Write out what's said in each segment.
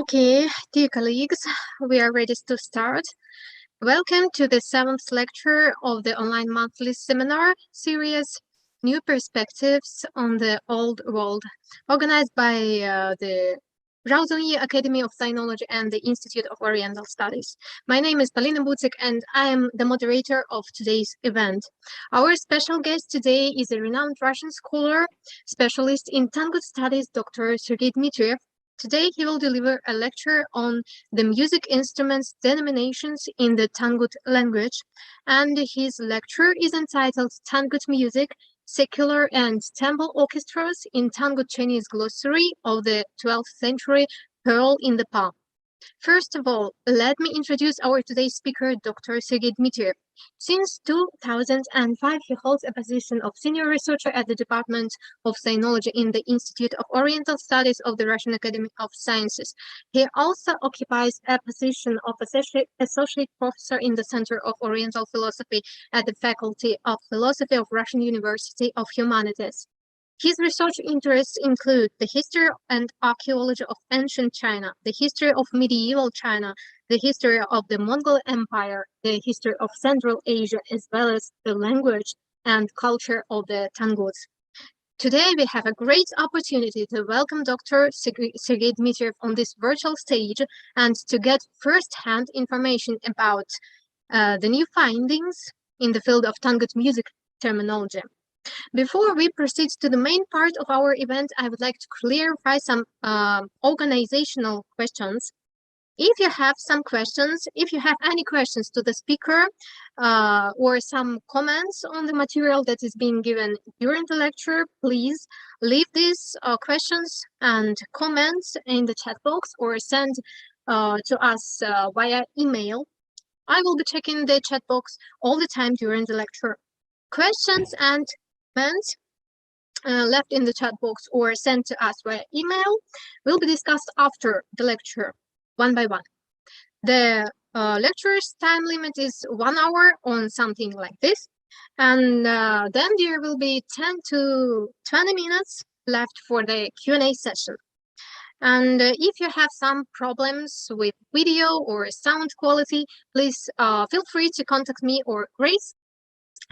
Okay, dear colleagues, we are ready to start. Welcome to the 7th lecture of the online monthly seminar series, New Perspectives on the Old World, organized by the Tsung-I Academy of Sinology and the Institute of Oriental Studies. My name is Polina Bucik and I am the moderator of today's event. Our special guest today is a renowned Russian scholar, specialist in Tangut studies, Dr. Sergey Dmitriev. Today he will deliver a lecture on the music instruments denominations in the Tangut language, and his lecture is entitled Tangut Music, Secular and Temple Orchestras in Tangut-Chinese Glossary of the 12th Century, Pearl in the Palm. First of all, let me introduce our today's speaker, Dr. Sergey Dmitriev. Since 2005, he holds a position of senior researcher at the Department of Sinology in the Institute of Oriental Studies of the Russian Academy of Sciences. He also occupies a position of associate professor in the Center of Oriental Philosophy at the Faculty of Philosophy of Russian University of Humanities. His research interests include the history and archaeology of ancient China, the history of medieval China, the history of the Mongol Empire, the history of Central Asia, as well as the language and culture of the Tanguts. Today, we have a great opportunity to welcome Dr. Sergey Dmitriev on this virtual stage and to get first-hand information about the new findings in the field of Tangut music terminology. Before we proceed to the main part of our event, I would like to clarify some organizational questions. If you have some questions, if you have any questions to the speaker or some comments on the material that is being given during the lecture, please leave these questions and comments in the chat box or send to us via email. I will be checking the chat box all the time during the lecture. Questions and comments left in the chat box or sent to us via email will be discussed after the lecture, one by one. The lecture's time limit is 1 hour on something like this, and then there will be 10 to 20 minutes left for the Q&A session. And if you have some problems with video or sound quality, please feel free to contact me or Grace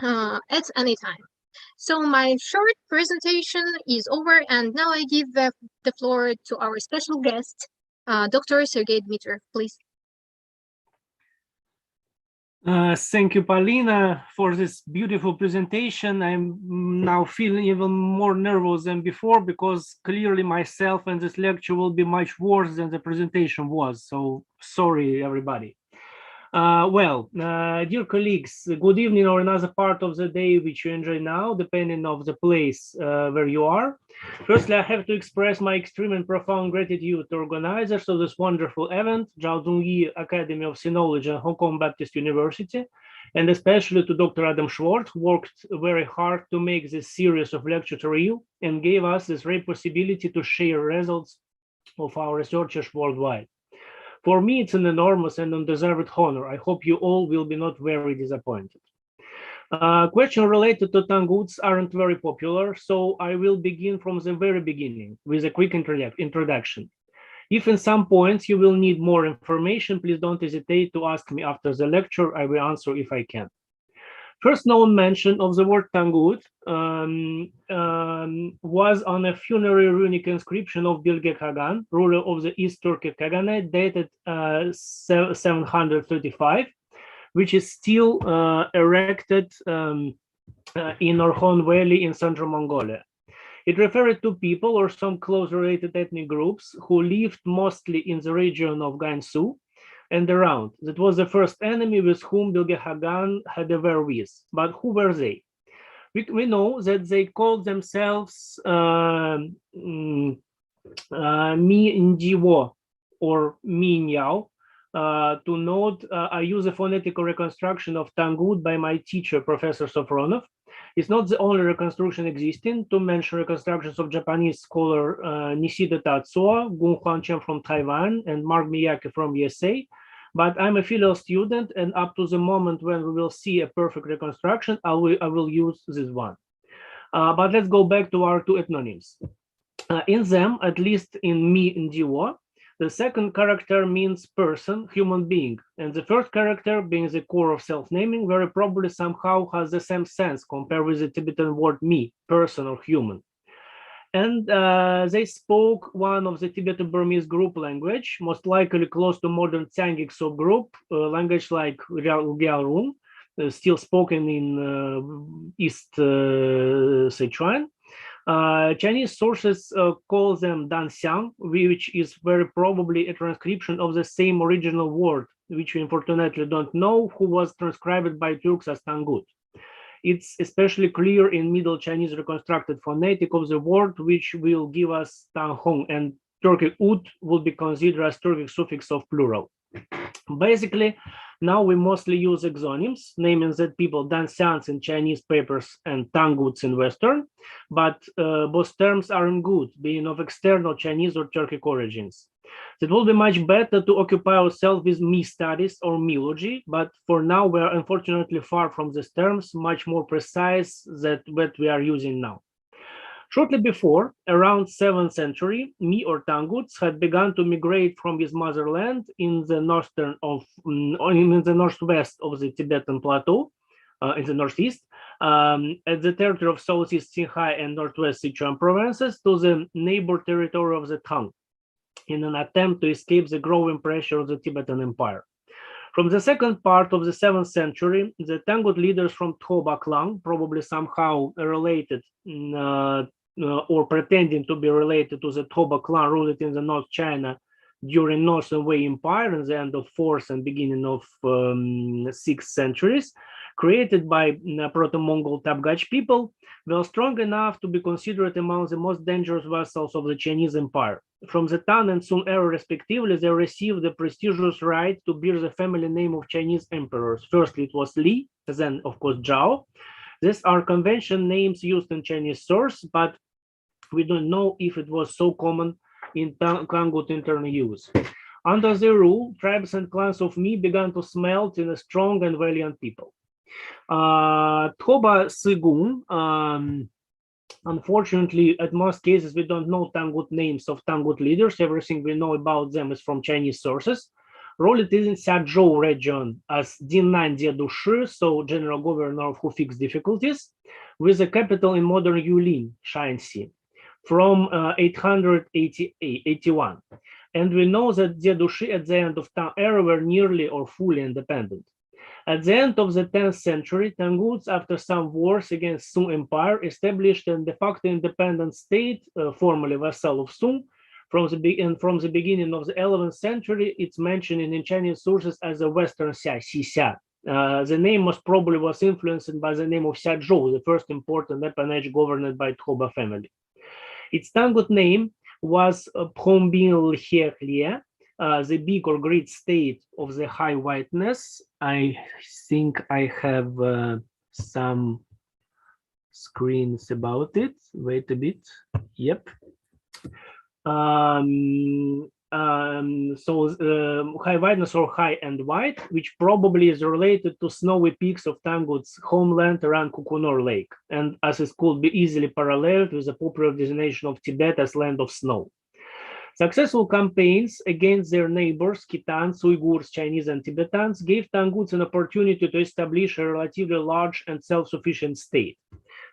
at any time. So my short presentation is over, and now I give the floor to our special guest, Dr. Sergey Dmitriev, please. Thank you, Paulina, for this beautiful presentation. I'm now feeling even more nervous than before because clearly myself and this lecture will be much worse than the presentation was. So sorry, everybody. Dear colleagues, good evening or another part of the day which you enjoy now, depending on the place where you are. Firstly, I have to express my extreme and profound gratitude to organizers of this wonderful event, Tsung-I Academy of Sinology and Hong Kong Baptist University, and especially to Dr. Adam Schwartz, who worked very hard to make this series of lectures real and gave us this rare possibility to share results of our researchers worldwide. For me, it's an enormous and undeserved honor. I hope you all will be not very disappointed. Questions related to Tanguts aren't very popular, so I will begin from the very beginning with a quick introduction. If in some points you will need more information, please don't hesitate to ask me after the lecture. I will answer if I can. First known mention of the word Tangut was on a funerary runic inscription of Bilge Khagan, ruler of the East Turkic Khaganate, dated 735, which is still erected in Orkhon Valley in central Mongolia. It referred to people or some close related ethnic groups who lived mostly in the region of Gansu and around. That was the first enemy with whom Bilge Khagan had a war with. But who were they? We know that they called themselves Mi Ndiwo or Mi Nyao. To note, I use a phonetical reconstruction of Tangut by my teacher, Professor Sofronov. It's not the only reconstruction existing. To mention reconstructions of Japanese scholar Nishida Tatsuo, Gun Huanchen from Taiwan, and Mark Miyake from USA. But I'm a filial student, and up to the moment when we will see a perfect reconstruction, I will use this one. But let's go back to our two ethnonyms. In them, at least in Mi Ndiwo, The second character means person, human being, and the first character, being the core of self-naming, very probably somehow has the same sense compared with the Tibetan word me, person or human. And they spoke one of the Tibeto-Burmese group language, most likely close to modern Tsang-I subgroup, language like Gyalrung, still spoken in East Sichuan. Chinese sources call them Danxiang, which is very probably a transcription of the same original word, which we unfortunately don't know who was transcribed by Turks as Tangut. It's especially clear in Middle Chinese reconstructed phonetic of the word, which will give us Tanhong, and Turkic ut will be considered as Turkic suffix of plural. Basically, now we mostly use exonyms, naming that people Danxians in Chinese papers and Tanguts in Western, but both terms aren't good, being of external Chinese or Turkic origins. It will be much better to occupy ourselves with me studies or meology, but for now we are unfortunately far from these terms, much more precise than what we are using now. Shortly before, around 7th century, me or Tanguts had begun to migrate from his motherland in the northwest of the Tibetan plateau, in the northeast, at the territory of southeast Tsung-I and northwest Sichuan provinces to the neighbor territory of the Tang, in an attempt to escape the growing pressure of the Tibetan Empire. From the second part of the 7th century, the Tangut leaders from Thoba clan, probably somehow related or pretending to be related to the Thoba clan ruled in the North China during Northern Wei Empire in the end of 4th and beginning of 6th centuries, created by Proto-Mongol Tabgach people, were strong enough to be considered among the most dangerous vassals of the Chinese Empire. From the Tang and Sung era respectively, they received the prestigious right to bear the family name of Chinese emperors. Firstly, it was Li, then of course Zhao. These are convention names used in Chinese source, but we don't know if it was so common in Tangut internal use. Under their rule, tribes and clans of Mi began to smelt in a strong and valiant people. Thoba Sigung, unfortunately, at most cases, we don't know Tangut names of Tangut leaders. Everything we know about them is from Chinese sources. Ruled in Xiazhou region as Dinnan Diedushi, so general governor who fixed difficulties, with the capital in modern Yulin, Shaanxi, from 881. And we know that Diedushi at the end of Tang era were nearly or fully independent. At the end of the 10th century, Tanguts, after some wars against Sung Empire, established a de facto independent state, formerly vassal of Sung. From the beginning of the 11th century, it's mentioned in Chinese sources as the Western Xia. The name most probably was influenced by the name of Xiazhou, the first important appanage governed by Thoba family. Its Tangut name was Phombin Lhe, the big or great state of the high whiteness. I think I have some screens about it. Wait a bit. Yep. High whiteness or high and white, which probably is related to snowy peaks of Tangut's homeland around Kukunor Lake, and as it could be easily paralleled with the popular designation of Tibet as land of snow. Successful campaigns against their neighbors, Khitans, Uyghurs, Chinese, and Tibetans, gave Tanguts an opportunity to establish a relatively large and self-sufficient state.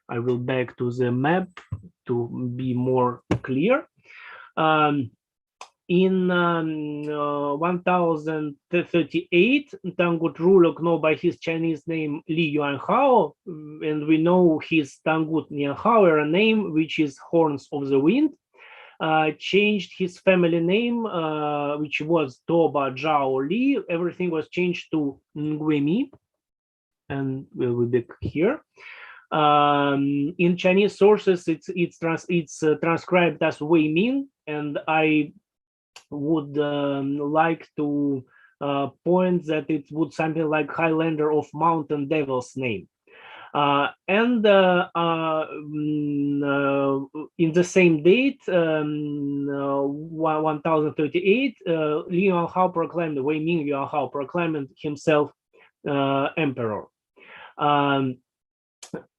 I will back to the map to be more clear. In 1038, Tangut ruler known by his Chinese name Li Yuanhao, and we know his Tangut Nianhao era name, which is Horns of the Wind, changed his family name, which was Toba Zhao Li. Everything was changed to Nguemi, and we'll be back here. In Chinese sources, it's transcribed as Wei Ming, and I would like to point that it would something like Highlander of Mountain Devil's name. In the same date, 1038, Li Yuanhao proclaimed, Wei Ming Yuanhao proclaimed himself emperor.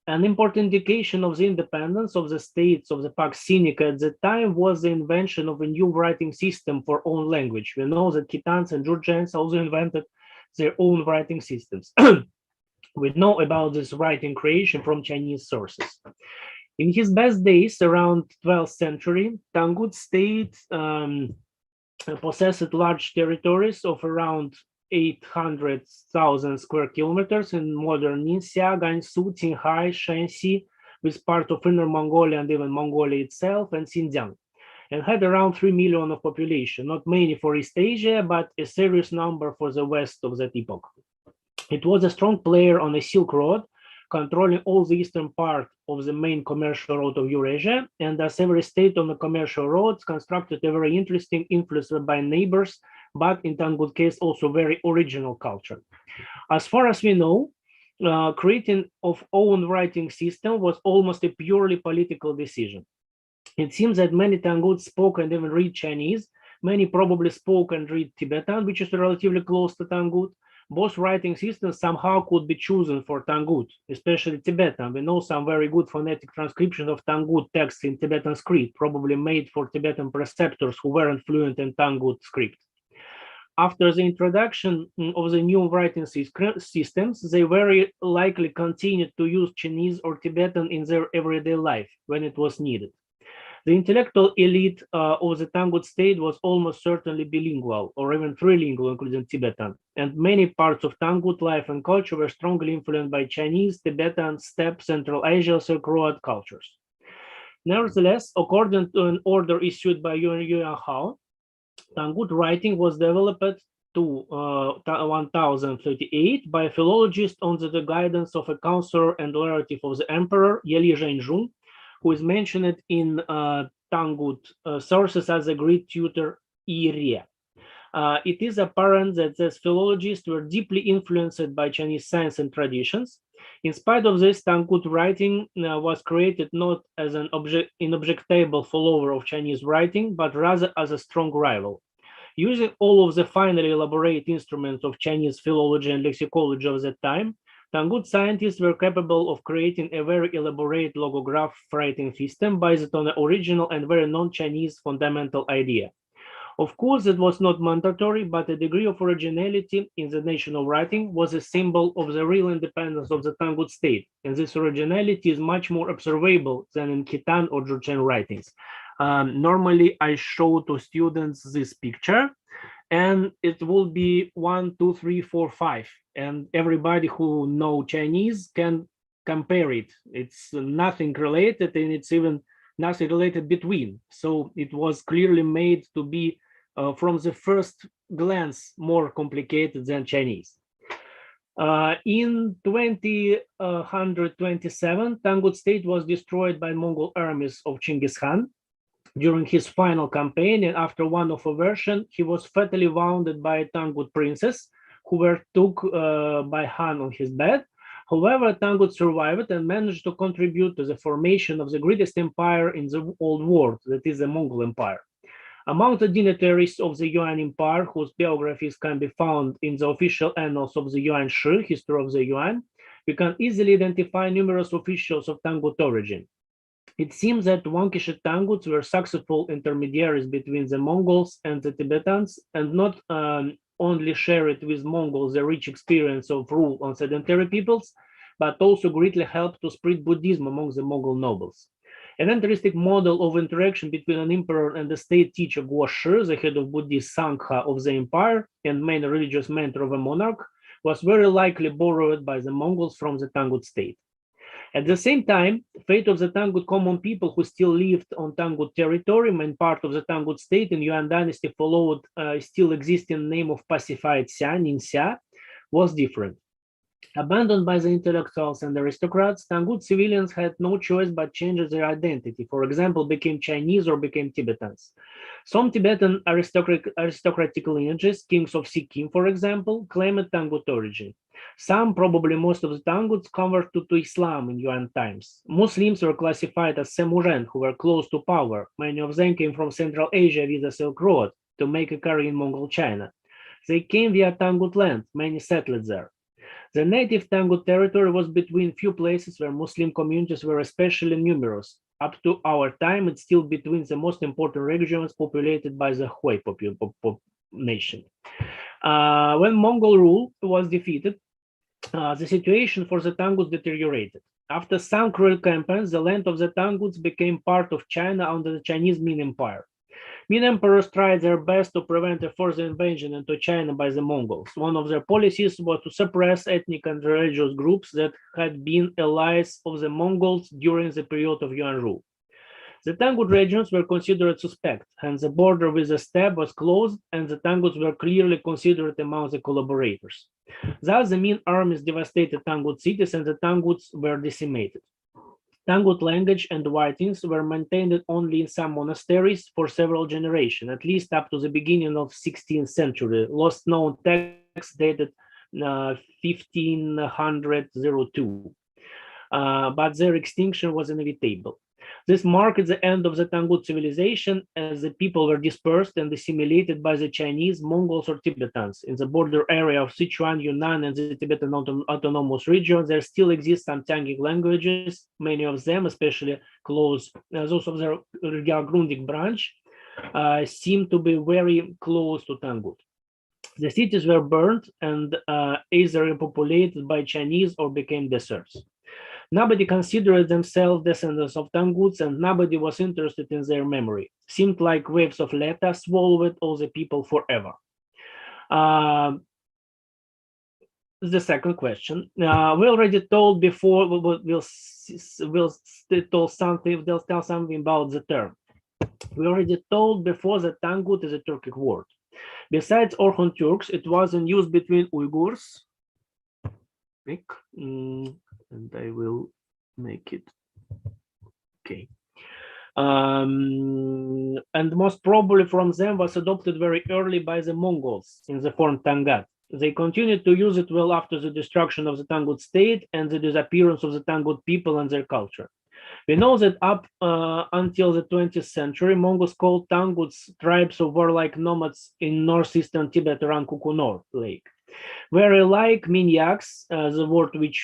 An important indication of the independence of the states of the Pax Sinica at the time was the invention of a new writing system for own language. We know that Khitans and Georgians also invented their own writing systems. We know about this writing creation from Chinese sources. In his best days, around 12th century, Tangut state possessed large territories of around 800,000 square kilometers in modern Ningxia, Gansu, Qinghai, Shanxi, with part of Inner Mongolia and even Mongolia itself, and Xinjiang, and had around 3 million of population, not many for East Asia, but a serious number for the West of that epoch. It was a strong player on the Silk Road, controlling all the eastern part of the main commercial road of Eurasia, and as every state on the commercial roads constructed a very interesting, influenced by neighbors, but in Tangut case also very original culture. As far as we know, creating of own writing system was almost a purely political decision. It seems that many Tangut spoke and even read Chinese. Many probably spoke and read Tibetan, which is relatively close to Tangut. Both writing systems somehow could be chosen for Tangut, especially Tibetan. We know some very good phonetic transcription of Tangut texts in Tibetan script, probably made for Tibetan preceptors who weren't fluent in Tangut script. After the introduction of the new writing systems, they very likely continued to use Chinese or Tibetan in their everyday life when it was needed. The intellectual elite of the Tangut state was almost certainly bilingual or even trilingual, including Tibetan, and many parts of Tangut life and culture were strongly influenced by Chinese, Tibetan, Steppe, Central Asia, Silk Road cultures. Nevertheless, according to an order issued by Yuan Hao, Tangut writing was developed to 1038 by a philologist under the guidance of a counselor and relative of the emperor, Yeli Zhenjun, who is mentioned in Tangut sources as a great tutor Iria. It is apparent that these philologists were deeply influenced by Chinese science and traditions. In spite of this, Tangut writing was created not as an inobjectable follower of Chinese writing, but rather as a strong rival. Using all of the finely elaborate instruments of Chinese philology and lexicology of that time, Tangut scientists were capable of creating a very elaborate logograph writing system based on an original and very non-Chinese fundamental idea. Of course, it was not mandatory, but a degree of originality in the national writing was a symbol of the real independence of the Tangut state, and this originality is much more observable than in Khitan or Georgian writings. Normally, I show to students this picture, and it will be 1, 2, 3, 4, 5, and everybody who know Chinese can compare it. It's nothing related, and it's even nothing related between. So it was clearly made to be, from the first glance, more complicated than Chinese. In 2027, Tangut state was destroyed by Mongol armies of Genghis Khan during his final campaign, and after one of a version, he was fatally wounded by a Tangut princess who were took by Han on his bed. However, Tangut survived and managed to contribute to the formation of the greatest empire in the old world, that is the Mongol Empire. Among the dignitaries of the Yuan Empire, whose biographies can be found in the official annals of the Yuan Shi, History of the Yuan, we can easily identify numerous officials of Tangut origin. It seems that Wankish Tanguts were successful intermediaries between the Mongols and the Tibetans, and not only shared with Mongols the rich experience of rule on sedentary peoples, but also greatly helped to spread Buddhism among the Mongol nobles. An interesting model of interaction between an emperor and the state teacher Guo Shi, the head of Buddhist Sangha of the empire and main religious mentor of a monarch, was very likely borrowed by the Mongols from the Tangut state. At the same time, fate of the Tangut common people who still lived on Tangut territory, main part of the Tangut state in Yuan dynasty followed still existing name of pacified Xia, Ningxia, was different. Abandoned by the intellectuals and aristocrats, Tangut civilians had no choice but change their identity. For example, became Chinese or became Tibetans. Some Tibetan aristocratic lineages, kings of Sikkim, for example, claimed Tangut origin. Some, probably most of the Tanguts, converted to Islam in Yuan times. Muslims were classified as Semuren, who were close to power. Many of them came from Central Asia via the Silk Road to make a career in Mongol China. They came via Tangut land, many settled there. The native Tangut territory was between few places where Muslim communities were especially numerous. Up to our time, it's still between the most important regions populated by the Hui nation. When Mongol rule was defeated, the situation for the Tanguts deteriorated. After some cruel campaigns, the land of the Tanguts became part of China under the Chinese Ming Empire. Ming emperors tried their best to prevent a further invasion into China by the Mongols. One of their policies was to suppress ethnic and religious groups that had been allies of the Mongols during the period of Yuan rule. The Tangut regions were considered suspect, and the border with the steppe was closed, and the Tanguts were clearly considered among the collaborators. Thus, the Ming armies devastated Tangut cities, and the Tanguts were decimated. Tangut language and writings were maintained only in some monasteries for several generations, at least up to the beginning of 16th century. Lost known texts dated 1502, but their extinction was inevitable. This marked the end of the Tangut civilization as the people were dispersed and assimilated by the Chinese, Mongols, or Tibetans. In the border area of Sichuan, Yunnan, and the Tibetan autonomous region, there still exist some Tangic languages, many of them, especially those of the Grundig branch, seem to be very close to Tangut. The cities were burned and either repopulated by Chinese or became deserts. Nobody considered themselves descendants of Tanguts, and nobody was interested in their memory. Seemed like waves of Leta swallowed all the people forever. The second question. We already told before, we'll tell something about the term. We already told before that Tangut is a Turkic word. Besides Orhon Turks, it was in use between Uyghurs, and I will make it okay. And most probably from them was adopted very early by the Mongols in the form Tangat. They continued to use it well after the destruction of the Tangut state and the disappearance of the Tangut people and their culture. We know that up until the 20th century, Mongols called Tanguts tribes of warlike nomads in northeastern Tibet around Kukunor Lake. Very like Minyaks, the word with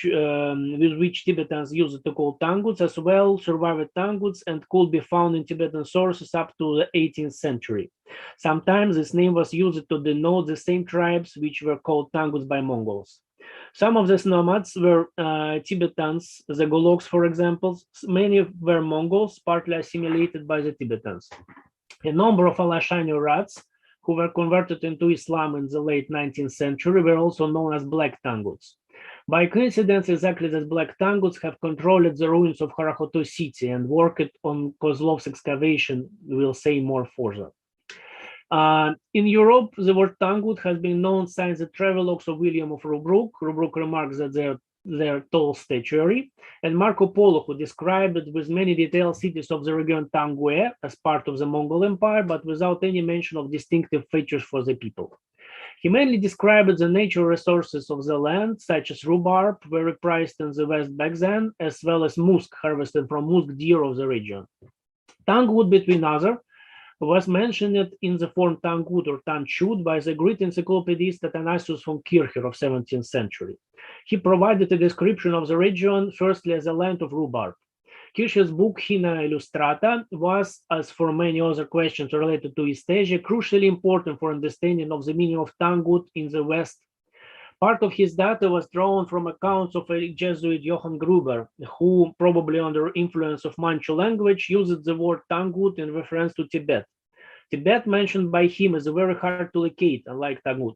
which Tibetans used to call Tanguts, as well survived Tanguts and could be found in Tibetan sources up to the 18th century. Sometimes this name was used to denote the same tribes which were called Tanguts by Mongols. Some of these nomads were Tibetans, the Goloks, for example. Many were Mongols, partly assimilated by the Tibetans. A number of Alashani Rats who were converted into Islam in the late 19th century were also known as Black Tanguts. By coincidence, exactly these Black Tanguts have controlled the ruins of Karakoto city and worked on Kozlov's excavation. We'll say more further. In Europe, the word Tangut has been known since the travelogues of William of Rubruck. Rubruck remarks that their tall stature, and Marco Polo, who described it with many detailed cities of the region Tangue as part of the Mongol Empire, but without any mention of distinctive features for the people. He mainly described the natural resources of the land, such as rhubarb, very prized in the West back then, as well as musk harvested from musk deer of the region. Tangut, between others, was mentioned in the form Tangut or Tanchut by the great encyclopedist Athanasius von Kircher of 17th century. He provided a description of the region, firstly as a land of rhubarb. Kircher's book Hina Illustrata was, as for many other questions related to East Asia, crucially important for understanding of the meaning of Tangut in the West. Part of his data was drawn from accounts of a Jesuit Johann Gruber, who, probably under influence of Manchu language, used the word Tangut in reference to Tibet. Tibet, mentioned by him, is very hard to locate, unlike Tangut.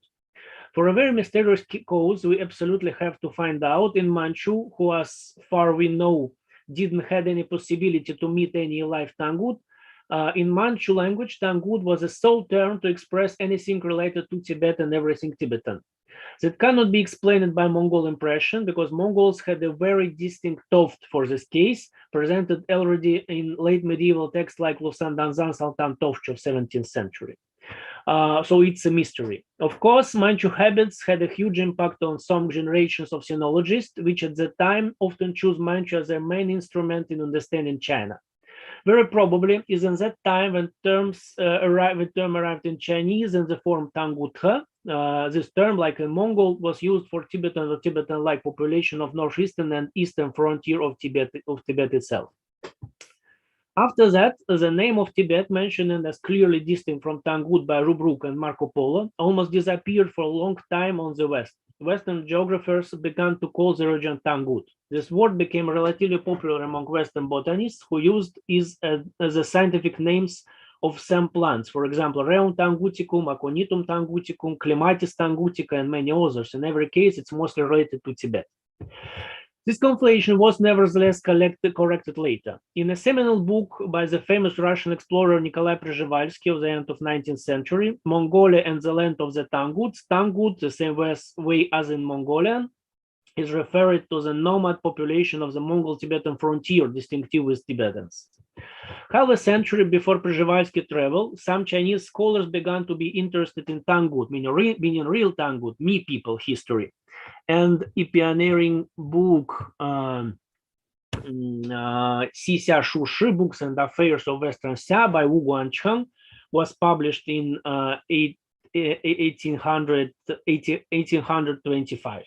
For a very mysterious cause, we absolutely have to find out in Manchu, who, as far we know, didn't have any possibility to meet any live Tangut. In Manchu language, Tangut was a sole term to express anything related to Tibet and everything Tibetan. That cannot be explained by Mongol impression, because Mongols had a very distinct toft for this case, presented already in late medieval texts like Lusan Danzan Sultan Tovch of 17th century. So it's a mystery. Of course, Manchu habits had a huge impact on some generations of sinologists, which at the time often chose Manchu as their main instrument in understanding China. Very probably is in that time when term arrived in Chinese in the form Tangut-He. This term, like in Mongol, was used for Tibetan or Tibetan-like population of northeastern and eastern frontier of Tibet itself. After that, the name of Tibet, mentioned as clearly distinct from Tangut by Rubruk and Marco Polo, almost disappeared for a long time on the West. Western geographers began to call the region Tangut. This word became relatively popular among Western botanists who used it as the scientific names of some plants. For example, Rheum tanguticum, Aconitum tanguticum, Clematis tangutica, and many others. In every case, it's mostly related to Tibet. This conflation was nevertheless corrected later. In a seminal book by the famous Russian explorer Nikolai Przhevalsky of the end of 19th century, Mongolia and the Land of the Tanguts, Tangut, the same way as in Mongolian, is referred to the nomad population of the Mongol-Tibetan frontier, distinctive with Tibetans. Half a century before Przhevalsky travel, some Chinese scholars began to be interested in Tangut, meaning real Tangut, Me people history. And a pioneering book, Xixia Shushi, Books and Affairs of Western Xia by Wu Guancheng, was published in 1825.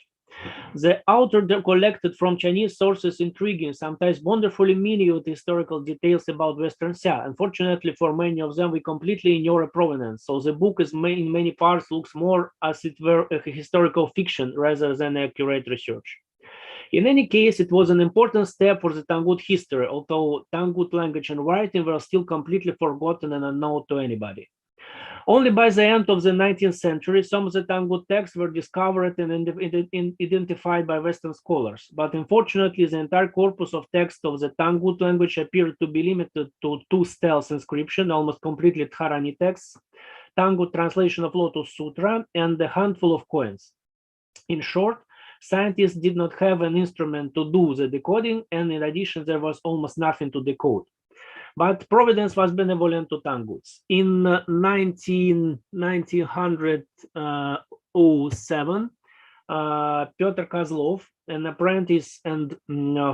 The author collected from Chinese sources intriguing, sometimes wonderfully minute historical details about Western Xia. Unfortunately, for many of them, we completely ignore a provenance. So the book is in many parts looks more as it were a historical fiction rather than accurate research. In any case, it was an important step for the Tangut history, although Tangut language and writing were still completely forgotten and unknown to anybody. Only by the end of the 19th century, some of the Tangut texts were discovered and identified by Western scholars. But unfortunately, the entire corpus of text of the Tangut language appeared to be limited to 2 steles inscription, almost completely Dharani texts, Tangut translation of Lotus Sutra, and a handful of coins. In short, scientists did not have an instrument to do the decoding, and in addition, there was almost nothing to decode. But Providence was benevolent to Tanguts. In 1907, Pyotr Kozlov, an apprentice and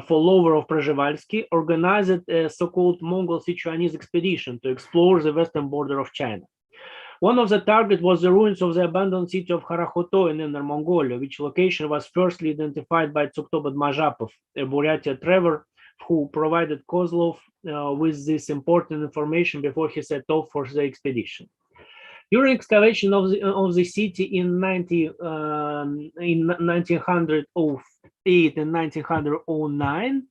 follower of Przhevalsky, organized a so-called Mongol-Sichuanese expedition to explore the western border of China. One of the targets was the ruins of the abandoned city of Kharakhoto in Inner Mongolia, which location was firstly identified by Tsuktobat Majapov, a Buryatia traveler, who provided Kozlov with this important information before he set off for the expedition. During excavation of the city in 1908 and 1909,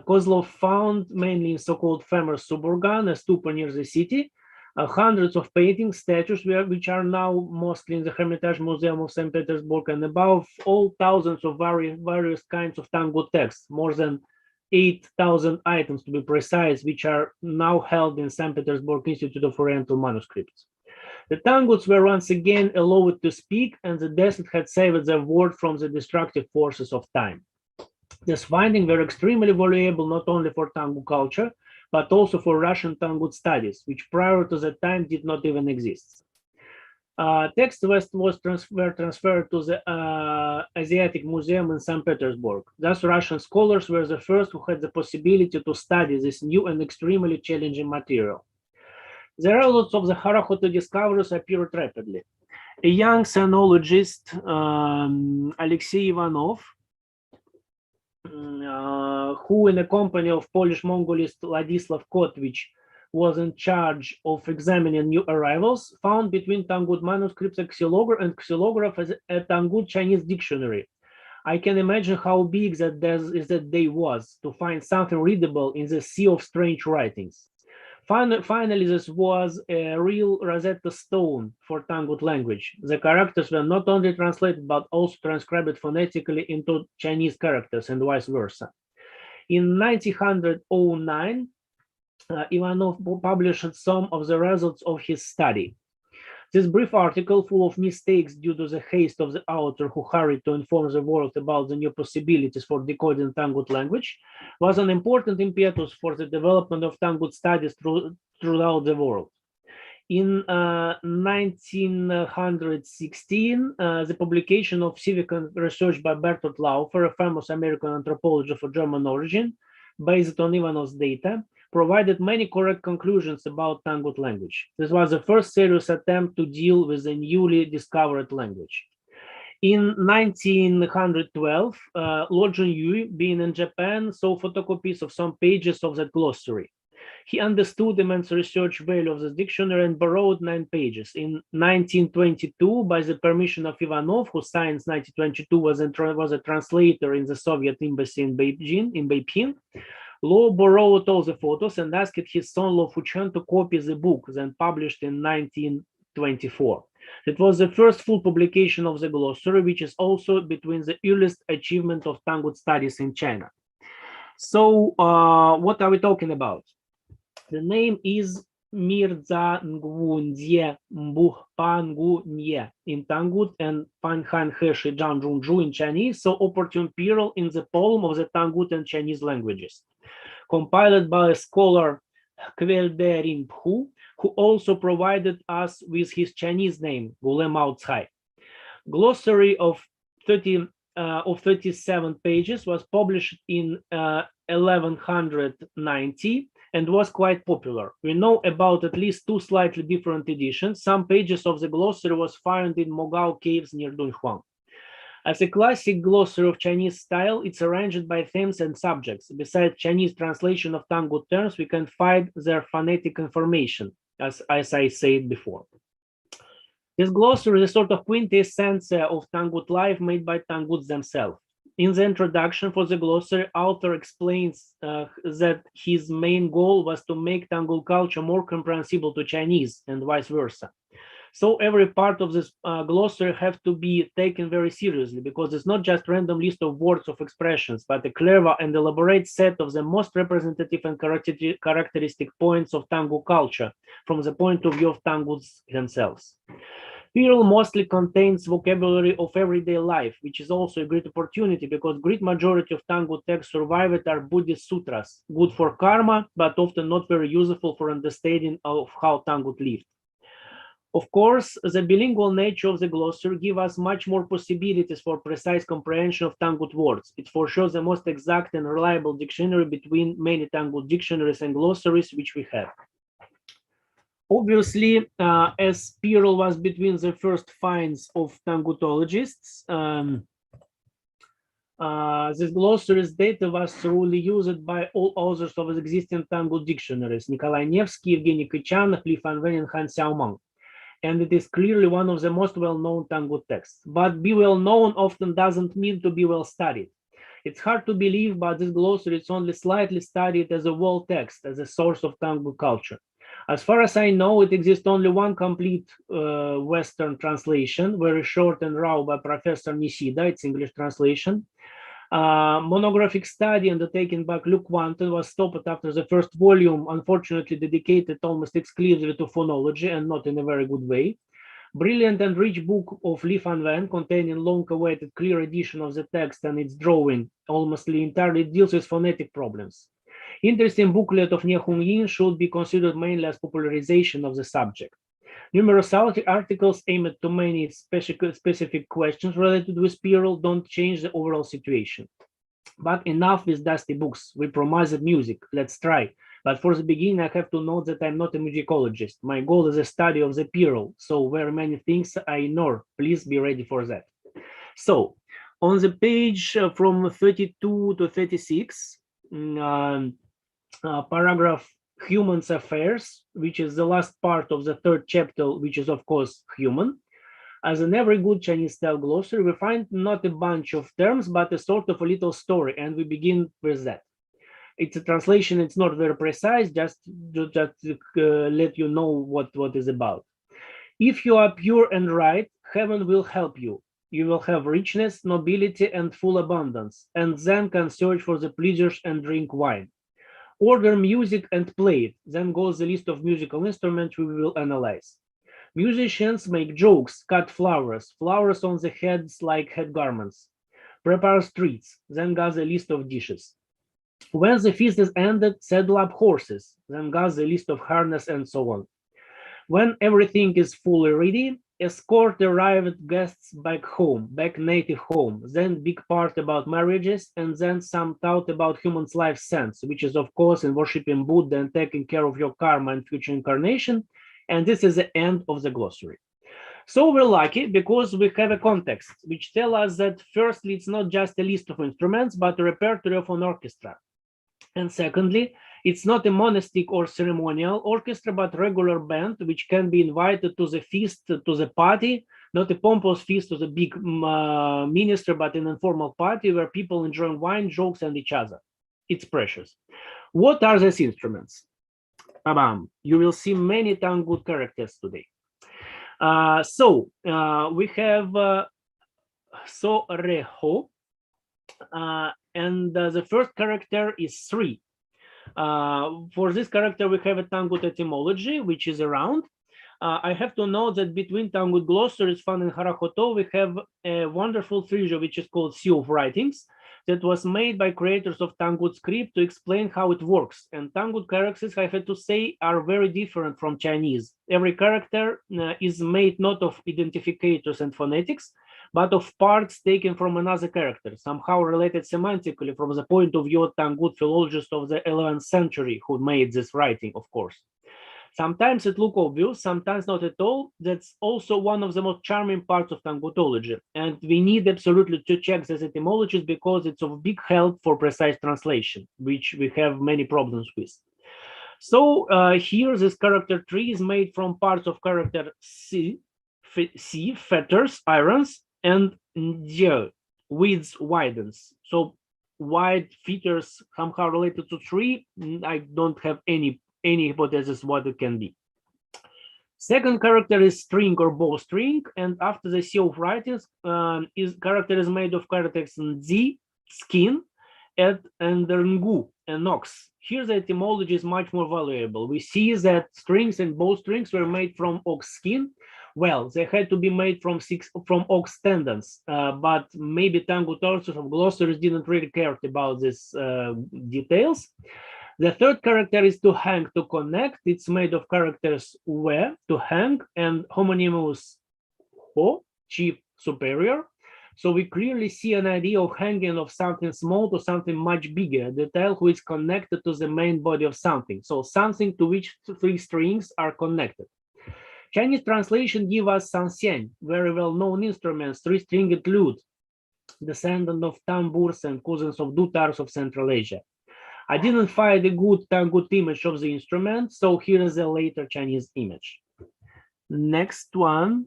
Kozlov found, mainly in so-called famous Suburgan, a stupa near the city, hundreds of paintings, statues, which are now mostly in the Hermitage Museum of St. Petersburg, and above all thousands of various kinds of Tangut texts, more than 8,000 items to be precise, which are now held in St. Petersburg Institute of Oriental Manuscripts. The Tanguts were once again allowed to speak, and the desert had saved their word from the destructive forces of time. These findings were extremely valuable not only for Tangut culture, but also for Russian Tangut studies, which prior to that time did not even exist. Texts were transferred to the Asiatic Museum in St. Petersburg. Thus, Russian scholars were the first who had the possibility to study this new and extremely challenging material. The results of the Kharakhoto discoveries appeared rapidly. A young sinologist, Alexei Ivanov, who in the company of Polish Mongolist Ladislav Kotvich was in charge of examining new arrivals, found between Tangut manuscripts and xylograph as a Tangut-Chinese dictionary. I can imagine how big that day was to find something readable in the sea of strange writings. Finally, this was a real Rosetta Stone for Tangut language. The characters were not only translated, but also transcribed phonetically into Chinese characters and vice versa. In 1909, Ivanov published some of the results of his study. This brief article, full of mistakes due to the haste of the author who hurried to inform the world about the new possibilities for decoding Tangut language, was an important impetus for the development of Tangut studies throughout the world. In 1916, the publication of civic research by Bertolt Laufer, a famous American anthropologist of German origin, based on Ivanov's data, provided many correct conclusions about Tangut language. This was the first serious attempt to deal with a newly discovered language. In 1912, Lo Jun-yu, being in Japan, saw photocopies of some pages of that glossary. He understood the immense research value of this dictionary and borrowed 9 pages. In 1922, by the permission of Ivanov, who since 1922 was a translator in the Soviet embassy in Beijing, Lo borrowed all the photos and asked his son Lo Fuchen to copy the book, then published in 1924. It was the first full publication of the glossary, which is also between the earliest achievement of Tangut studies in China. So what are we talking about? The name is Mirza Ngwundye Mbuhpangu Nye in Tangut and Panhan Heshi Zhangjunju in Chinese, so opportune plural in the poem of the Tangut and Chinese languages, compiled by a scholar Kwelde Rinphu, who also provided us with his Chinese name, Gule Mao Cai. Glossary of 37 pages was published in 1190 and was quite popular. We know about at least 2 slightly different editions. Some pages of the glossary was found in Mogao caves near Dunhuang. As a classic glossary of Chinese style, it's arranged by themes and subjects. Besides Chinese translation of Tangut terms, we can find their phonetic information, as I said before. This glossary is a sort of quintessence of Tangut life made by Tanguts themselves. In the introduction for the glossary, author explains that his main goal was to make Tangut culture more comprehensible to Chinese and vice versa. So every part of this glossary have to be taken very seriously, because it's not just random list of words of expressions, but a clever and elaborate set of the most representative and characteristic points of Tangut culture from the point of view of Tanguts themselves. Plural mostly contains vocabulary of everyday life, which is also a great opportunity because great majority of Tangut texts survived are Buddhist sutras, good for karma, but often not very useful for understanding of how Tangut lived. Of course, the bilingual nature of the glossary gives us much more possibilities for precise comprehension of Tangut words. It for sure the most exact and reliable dictionary between many Tangut dictionaries and glossaries which we have. Obviously, as Pirol was between the first finds of Tangutologists, this glossary's data was thoroughly used by all authors of the existing Tangut dictionaries, Nikolai Nevsky, Evgeny Kichanov, Li Fanwen, and Han Xiaomang. And it is clearly one of the most well-known Tangut texts. But be well-known often doesn't mean to be well-studied. It's hard to believe, but this glossary is only slightly studied as a world text, as a source of Tangut culture. As far as I know, it exists only one complete Western translation, very short and raw by Professor Nishida, its English translation. Monographic study undertaken by Luke Wanton was stopped after the first volume, unfortunately dedicated almost exclusively to phonology and not in a very good way. Brilliant and rich book of Li Fanwen containing long-awaited clear edition of the text and its drawing almost entirely deals with phonetic problems. Interesting booklet of Nie Hung Yin should be considered mainly as popularization of the subject. Numerous articles aimed to many specific questions related with Pirol don't change the overall situation. But enough with dusty books. We promised music. Let's try. But for the beginning, I have to note that I'm not a musicologist. My goal is a study of the Pirol. So very many things I ignore. Please be ready for that. So on the page from 32 to 36, paragraph Humans Affairs, which is the last part of the 3rd chapter, which is of course human. As in every good Chinese style glossary, we find not a bunch of terms, but a sort of a little story, and we begin with that. It's a translation, it's not very precise, just let you know what is about. If you are pure and right, heaven will help you. You will have richness, nobility, and full abundance, and then can search for the pleasures and drink wine. Order music and play it, then goes the list of musical instruments we will analyze. Musicians make jokes, cut flowers on the heads like head garments. Prepare streets, then goes a list of dishes. When the feast is ended, saddle up horses, then goes a list of harness and so on. When everything is fully ready, escort arrived guests back home, back native home, then big part about marriages, and then some thought about human's life sense, which is of course in worshiping Buddha and taking care of your karma and future incarnation. And this is the end of the glossary. So we're lucky because we have a context which tells us that firstly, it's not just a list of instruments, but a repertoire of an orchestra. And secondly, it's not a monastic or ceremonial orchestra, but regular band, which can be invited to the feast, to the party, not a pompous feast to the big minister, but an informal party where people enjoy wine, jokes, and each other. It's precious. What are these instruments? You will see many Tangut characters today. We have so reho, and the first character is 3. For this character, we have a Tangut etymology, which is around. I have to note that between Tangut glossaries, Fan and Harahoto, we have a wonderful treasure, which is called Sea of Writings, that was made by creators of Tangut script to explain how it works. And Tangut characters, I have to say, are very different from Chinese. Every character is made not of identifiers and phonetics, but of parts taken from another character, somehow related semantically from the point of view of Tangut philologists of the 11th century who made this writing, of course. Sometimes it looks obvious, sometimes not at all. That's also one of the most charming parts of Tangutology. And we need absolutely to check these etymologies because it's of big help for precise translation, which we have many problems with. So here this character tree is made from parts of character C, fetters, irons, and J, width, widens. So wide fetters somehow related to tree. I don't have any hypothesis what it can be. Second character is string or bowstring, and after the Sea of Writings, character is made of characters Z, skin, and ngu, and ox. Here the etymology is much more valuable. We see that strings and bowstrings were made from ox skin. Well, they had to be made from ox tendons, but maybe Tangut authors of glossaries didn't really care about these details. The third character is to hang, to connect. It's made of characters we, to hang, and homonymous ho, chief, superior. So we clearly see an idea of hanging of something small to something much bigger, the detail who is connected to the main body of something. So something to which 3 strings are connected. Chinese translation give us sanxian, very well-known instruments, 3-stringed lute, descendant of tambours and cousins of dutars of Central Asia. I didn't find a good Tangut image of the instrument, so here is a later Chinese image. Next one,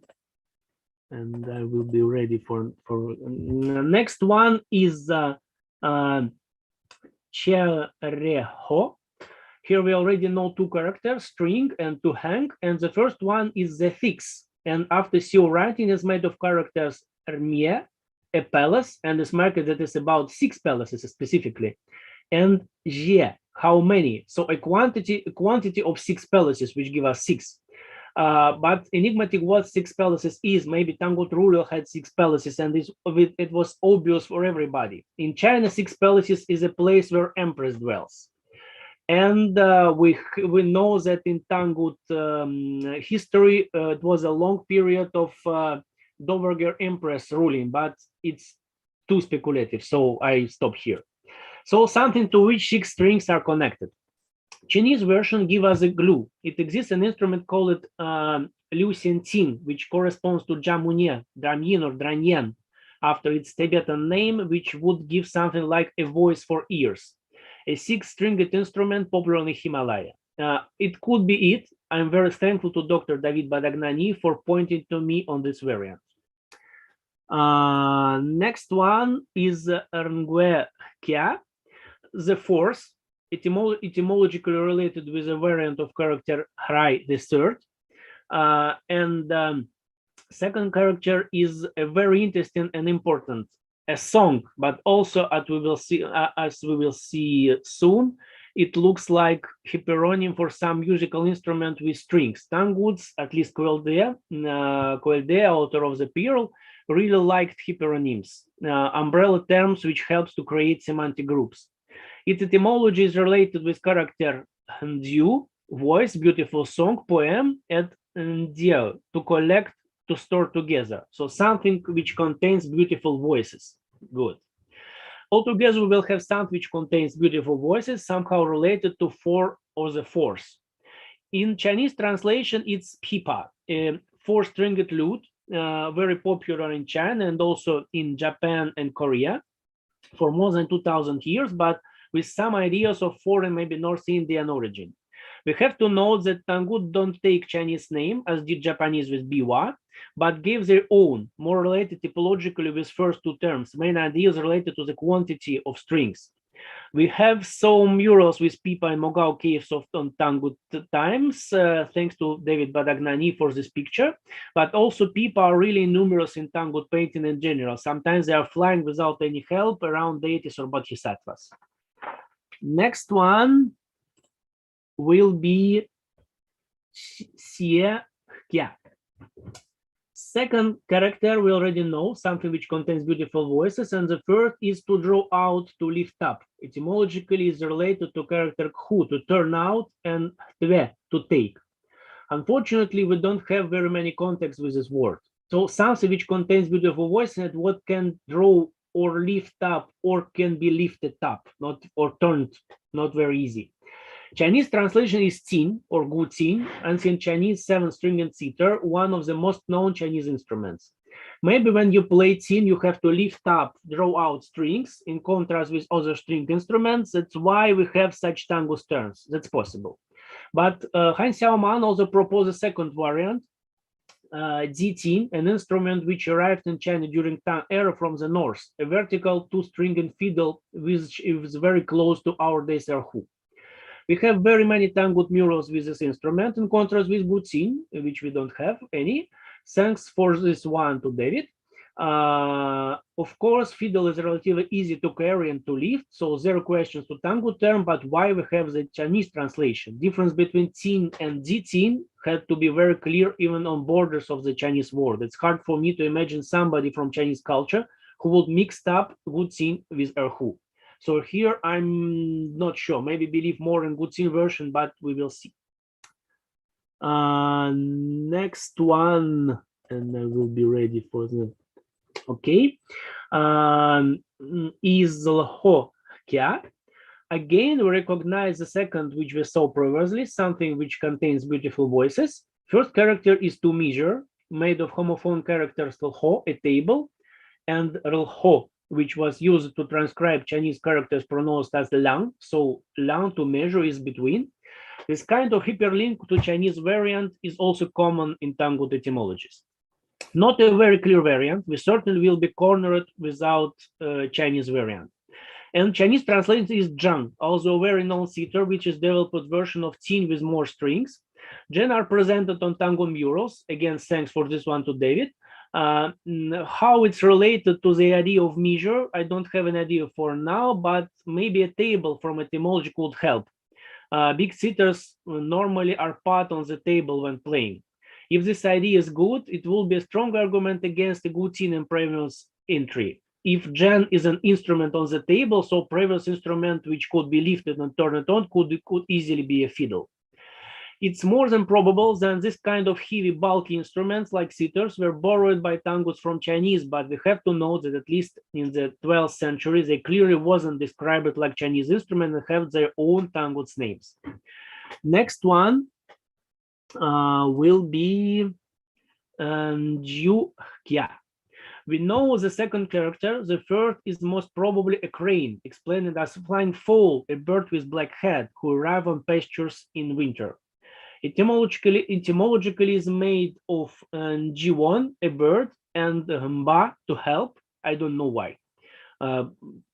and I will be ready for next one is Chereho. Here we already know 2 characters, string and to hang, and the first one is the fix. And after Sea writing is made of characters Mie, a palace, and is marked that is about 6 palaces specifically. And Jie, how many? So a quantity of 6 palaces, which give us 6. But enigmatic what 6 palaces is. Maybe Tangut ruler had 6 palaces, and it was obvious for everybody. In China, 6 palaces is a place where empress dwells. And we know that in Tangut history, it was a long period of Dowager Empress ruling, but it's too speculative, so I stop here. So something to which 6 strings are connected. Chinese version give us a glue. It exists an instrument called Liu Xianqing, which corresponds to Jamunye, Dramyin or Dranyen, after its Tibetan name, which would give something like a voice for ears. A 6-stringed instrument popular in the Himalaya. It could be it. I'm very thankful to Dr. David Badagnani for pointing to me on this variant. Next one is Rngwe Kya, the 4th, etymologically related with a variant of character Hrai the 3rd. Second character is a very interesting and important, a song, but also as we will see soon, it looks like hyperonym for some musical instrument with strings. Tanguts, at least Coeldea, author of the Pearl, really liked hyperonyms, umbrella terms which helps to create semantic groups. Its etymology is related with character Ndyu, voice, beautiful song, poem, and Ndio, to collect, to store together. So something which contains beautiful voices. Good. Altogether, we will have something which contains beautiful voices, somehow related to four or the fourth. In Chinese translation, it's pipa, a four-stringed lute, very popular in China and also in Japan and Korea for more than 2,000 years, but with some ideas of foreign, maybe North Indian origin. We have to note that Tangut don't take Chinese name, as did Japanese with biwa, but gave their own, more related typologically with first two terms, main ideas related to the quantity of strings. We have some murals with Pipa and Mogao caves of on Tangut times, thanks to David Badagnani for this picture. But also Pipa are really numerous in Tangut painting in general. Sometimes they are flying without any help around deities or bodhisattvas. Next one will be Xie Kya. Second character we already know, something which contains beautiful voices, and the third is to draw out, to lift up. Etymologically is related to character khu, to turn out, and tve, to take. Unfortunately, we don't have very many contexts with this word. So something which contains beautiful voices and what can draw or lift up or can be lifted up, not or turned, not very easy. Chinese translation is Qin or Gu Qin, ancient Chinese seven-stringed zither, one of the most known Chinese instruments. Maybe when you play Qin, you have to lift up, draw out strings in contrast with other string instruments. That's why we have such tangus terms. That's possible. But Han Xiaoman also proposed a second variant, Di-Tin, an instrument which arrived in China during Tang era from the north, a vertical two-stringed fiddle which is very close to our days erhu. We have very many Tangut murals with this instrument, in contrast with Guqin, which we don't have any. Thanks for this one to David. Of course, fiddle is relatively easy to carry and to lift, so zero questions to Tangut term, but why we have the Chinese translation? Difference between Tin and Di-Tin had to be very clear even on borders of the Chinese word. It's hard for me to imagine somebody from Chinese culture who would mix up Guqin with erhu. So here I'm not sure, maybe believe more in Guqin version, but we will see. Next one, and I will be ready for the, okay, is Lho Kya. Again, we recognize the second, which we saw previously, something which contains beautiful voices. First character is to measure, made of homophone characters Lho, a table, and Lho, which was used to transcribe Chinese characters pronounced as lang. So lang to measure is between. This kind of hyperlink to Chinese variant is also common in Tangut etymologies. Not a very clear variant. We certainly will be cornered without Chinese variant. And Chinese translation is Zhang, also a very known zither, which is developed version of Qin with more strings. Zhang are presented on Tangut murals. Again, thanks for this one to David. How it's related to the idea of measure, I don't have an idea for now, but maybe a table from etymology could help. Big zithers normally are part on the table when playing. If this idea is good, it will be a strong argument against the Guqin and previous entry. If Zhang is an instrument on the table, so previous instrument which could be lifted and turned on could easily be a fiddle. It's more than probable that this kind of heavy, bulky instruments like zithers were borrowed by Tanguts from Chinese, but we have to note that at least in the 12th century, they clearly wasn't described like Chinese instruments and have their own Tanguts names. Next one will be Ju Kya. We know the second character. The third is most probably a crane, explained as flying fowl, a bird with black head who arrive on pastures in winter. Etymologically is made of Jiwon, a bird, and Mba, to help. I don't know why.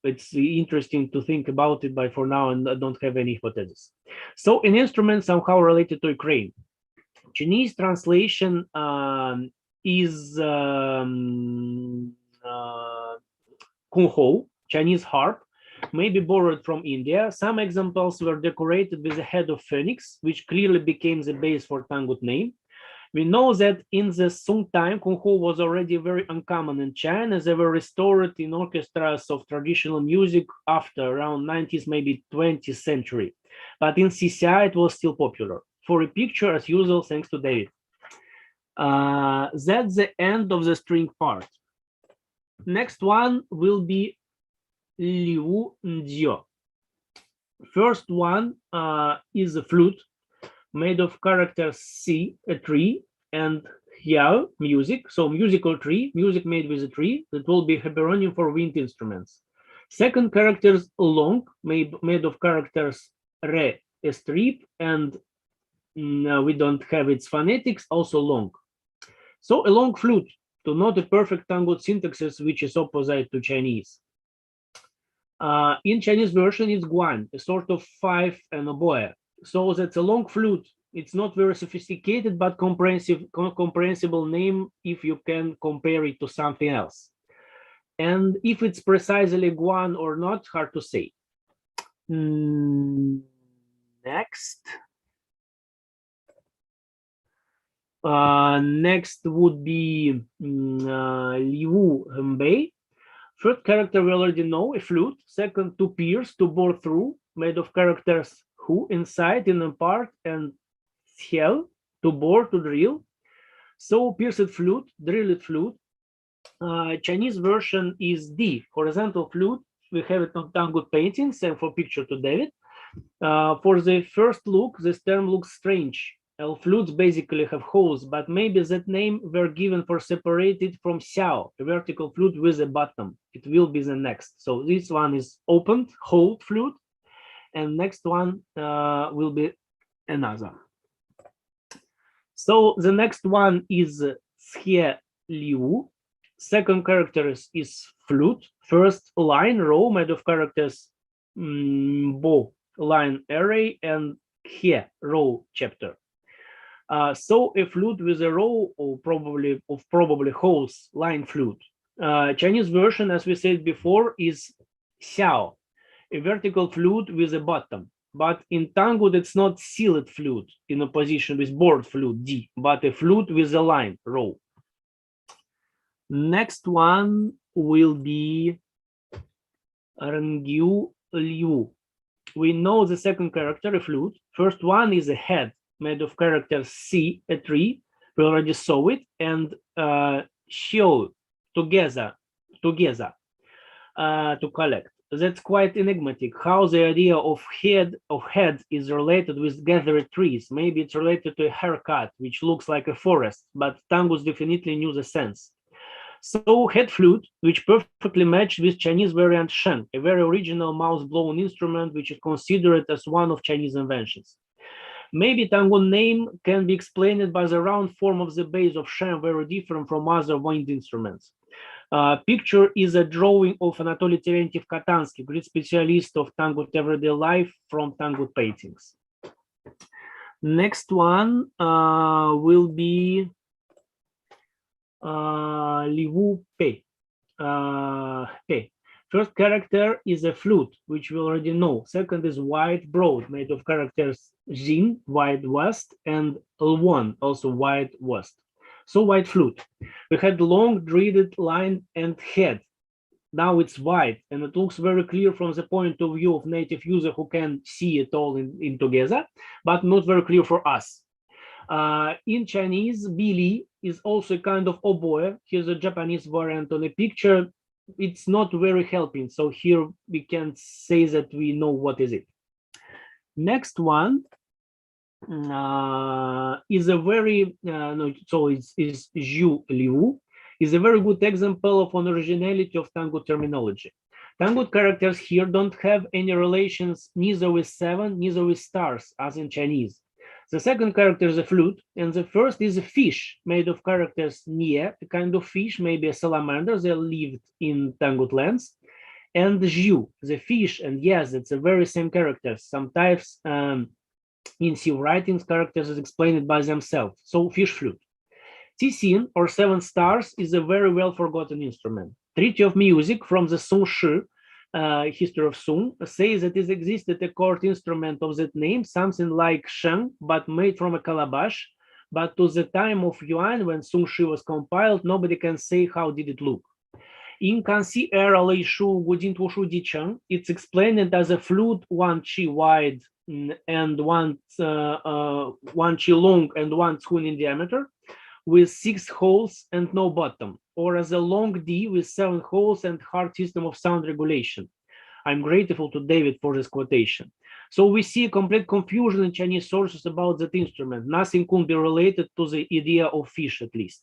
It's interesting to think about it, but for now I don't have any hypothesis. So an instrument somehow related to a crane. Chinese translation is Kunho, Chinese harp, maybe borrowed from India. Some examples were decorated with a head of phoenix, which clearly became the base for Tangut name. We know that in the Sung time, Kunho was already very uncommon in China. They were restored in orchestras of traditional music after around 19th, maybe 20th century. But in CCI, it was still popular. For a picture, as usual, thanks to David. That's the end of the string part. Next one will be liu ndio. First one is a flute made of characters C, a tree, and Hiao, music. So musical tree, music made with a tree. That will be Heberonym for wind instruments. Second characters long, made of characters Re, a strip, and we don't have its phonetics, also long. So a long flute, to note a perfect Tangut syntaxis, which is opposite to Chinese. In Chinese version, it's guan, a sort of fife and oboe. So that's a long flute. It's not very sophisticated, but comprehensible name if you can compare it to something else. And if it's precisely guan or not, hard to say. Next. Next would be Liu Hembei. Third character we already know, a flute. Second, two piers to bore through, made of characters hu inside, in and part, and xiao to bore, to drill. So pierced flute, drilled flute. Chinese version is D, horizontal flute. We have it on Tangut painting, same for picture to David. For the first look, this term looks strange. Flutes basically have holes, but maybe that name were given for separated from xiao, a vertical flute with a bottom. It will be the next. So this one is opened, holed flute, and next one will be another. So the next one is Xie Liu. Second character is flute. First line, row made of characters bo, line array, and He, row chapter. So a flute with a row of probably holes, line flute. Chinese version, as we said before, is xiao, a vertical flute with a bottom. But in Tangut, it's not sealed flute in opposition with board flute D, but a flute with a line, row. Next one will be Rengyu Liu. We know the second character, a flute. First one is a head made of characters C, a tree. We already saw it, and Xiu, together to collect. That's quite enigmatic. How the idea of head is related with gathered trees. Maybe it's related to a haircut, which looks like a forest, but Tangus definitely knew the sense. So head flute, which perfectly matched with Chinese variant sheng, a very original mouth-blown instrument, which is considered as one of Chinese inventions. Maybe Tangut name can be explained by the round form of the base of sheng, very different from other wind instruments. Picture is a drawing of Anatoly Terentiev-Katansky, great specialist of Tangut everyday life from Tangut paintings. Next one will be Liu Pei. First character is a flute, which we already know. Second is white broad, made of characters Jin, white west, and Lwon, also white west. So white flute. We had long dreaded line and head. Now it's white, and it looks very clear from the point of view of native user who can see it all in together, but not very clear for us. In Chinese, Bili is also a kind of oboe. Here's a Japanese variant on a picture. It's not very helping. So here we can say that we know what is it. Next one is a very, is Zhu Liu, is a very good example of an originality of Tangut terminology. Tangut characters here don't have any relations neither with seven, neither with stars, as in Chinese. The second character is a flute, and the first is a fish made of characters Nie, a kind of fish, maybe a salamander that lived in Tangut lands, and Zhu, the fish, and yes, it's the very same characters. Sometimes in Siu writings, characters is explained by themselves, so fish flute. Tisin, or seven stars, is a very well forgotten instrument. Treaty of Music from the Song Shi, history of Sung, says that it existed a court instrument of that name, something like sheng, but made from a calabash. But to the time of Yuan, when Sung Shi was compiled, nobody can say how did it look. In Kanxi era Lei Shu Gujin Wushu Di Cheng, it's explained as a flute, one chi wide and one chi long and one cun in diameter, with 6 holes and no bottom, or as a long D with 7 holes and hard system of sound regulation. I'm grateful to David for this quotation. So we see a complete confusion in Chinese sources about that instrument. Nothing could be related to the idea of fish, at least.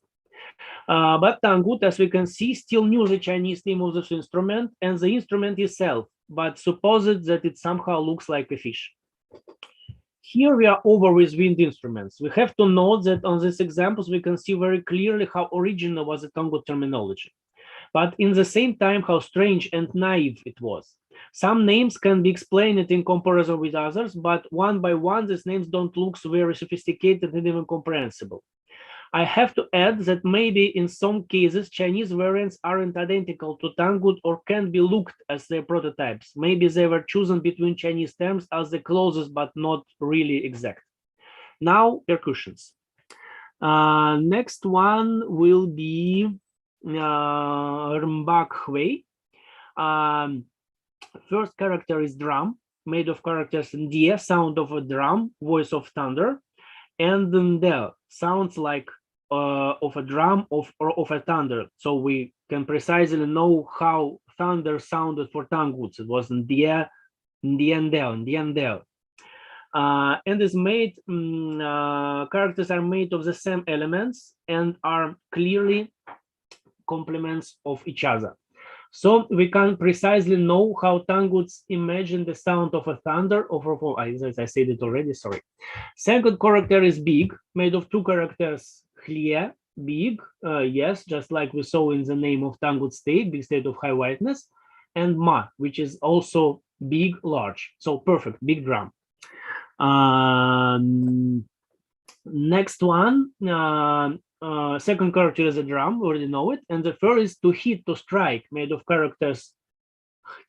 But Tangut, as we can see, still knew the Chinese name of this instrument and the instrument itself, but supposed that it somehow looks like a fish. Here we are over with wind instruments. We have to note that on these examples, we can see very clearly how original was the Tangut terminology, but in the same time, how strange and naive it was. Some names can be explained in comparison with others, but one by one, these names don't look very sophisticated and even comprehensible. I have to add that maybe in some cases, Chinese variants aren't identical to Tangut or can be looked as their prototypes. Maybe they were chosen between Chinese terms as the closest, but not really exact. Now, percussions. Next one will be Rmbak Hui. First character is drum, made of characters Dia, sound of a drum, voice of thunder, and Ndel, sounds like of a drum or of a thunder. So we can precisely know how thunder sounded for Tanguts. It was Ndia, Ndiandel. And is made, characters are made of the same elements and are clearly complements of each other. So we can precisely know how Tanguts imagine the sound of a thunder, as I said it already, sorry. Second character is big, made of 2 characters, Hlie, big, yes, just like we saw in the name of Tangut state, big state of high whiteness, and Ma, which is also big, large. So perfect, big drum. Next one, second character is a drum, we already know it, and the third is to hit, to strike, made of characters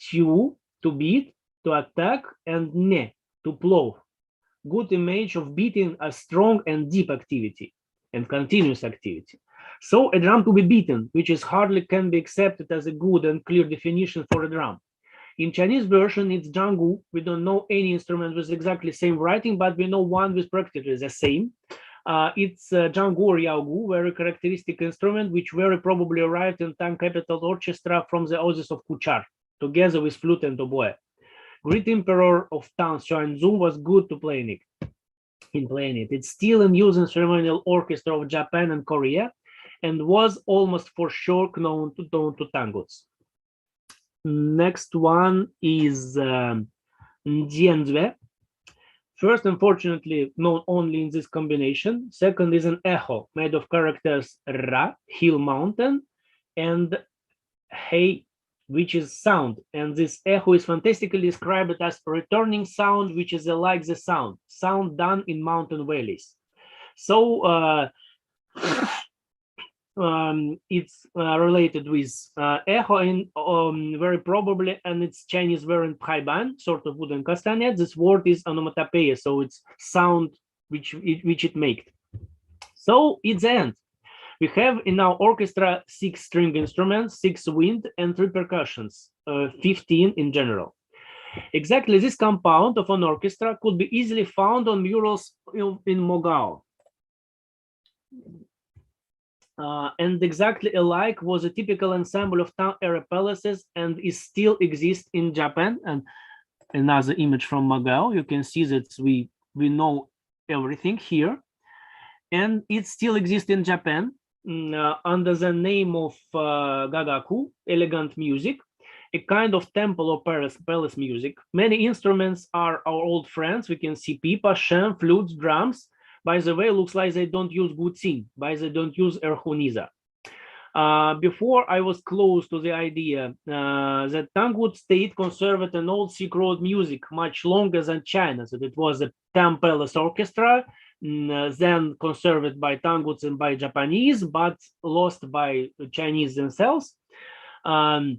Qiu, to beat, to attack, and Ne, to plow. Good image of beating a strong and deep activity and continuous activity. So a drum to be beaten, which is hardly can be accepted as a good and clear definition for a drum. In Chinese version, it's Zhanggu. We don't know any instrument with exactly same writing, but we know one with practically the same. It's Zhanggu or Yaogu, very characteristic instrument, which very probably arrived in Tang capital orchestra from the houses of Kuchar, together with flute and oboe. Great emperor of Tang, Xuanzong, was good to play in playing it. It's still in use in ceremonial orchestra of Japan and Korea, and was almost for sure known to Tanguts. Next one is Ndianzue. First, unfortunately, known only in this combination. Second is an echo made of characters Ra, hill mountain, and Hei, which is sound. And this echo is fantastically described as returning sound, which is like the sound done in mountain valleys. So it's related with echo and very probably, and it's Chinese variant Haiban, sort of wooden castanet. This word is onomatopoeia, so it's sound which it makes. So it's the end. We have in our orchestra 6 string instruments, 6 wind, and 3 percussions, 15 in general. Exactly this compound of an orchestra could be easily found on murals in Mogao. And exactly alike was a typical ensemble of Tang era palaces and is still exists in Japan. And another image from Mogao, you can see that we know everything here. And it still exists in Japan under the name of Gagaku, elegant music, a kind of temple or palace music. Many instruments are our old friends. We can see pipa, shen, flutes, drums. By the way, looks like they don't use guzheng, they don't use erhuniza. Before I was close to the idea that Tangut state conserved an old Silk Road music much longer than China, that it was a Tang Palace orchestra, then conserved by Tanguts and by Japanese, but lost by the Chinese themselves. But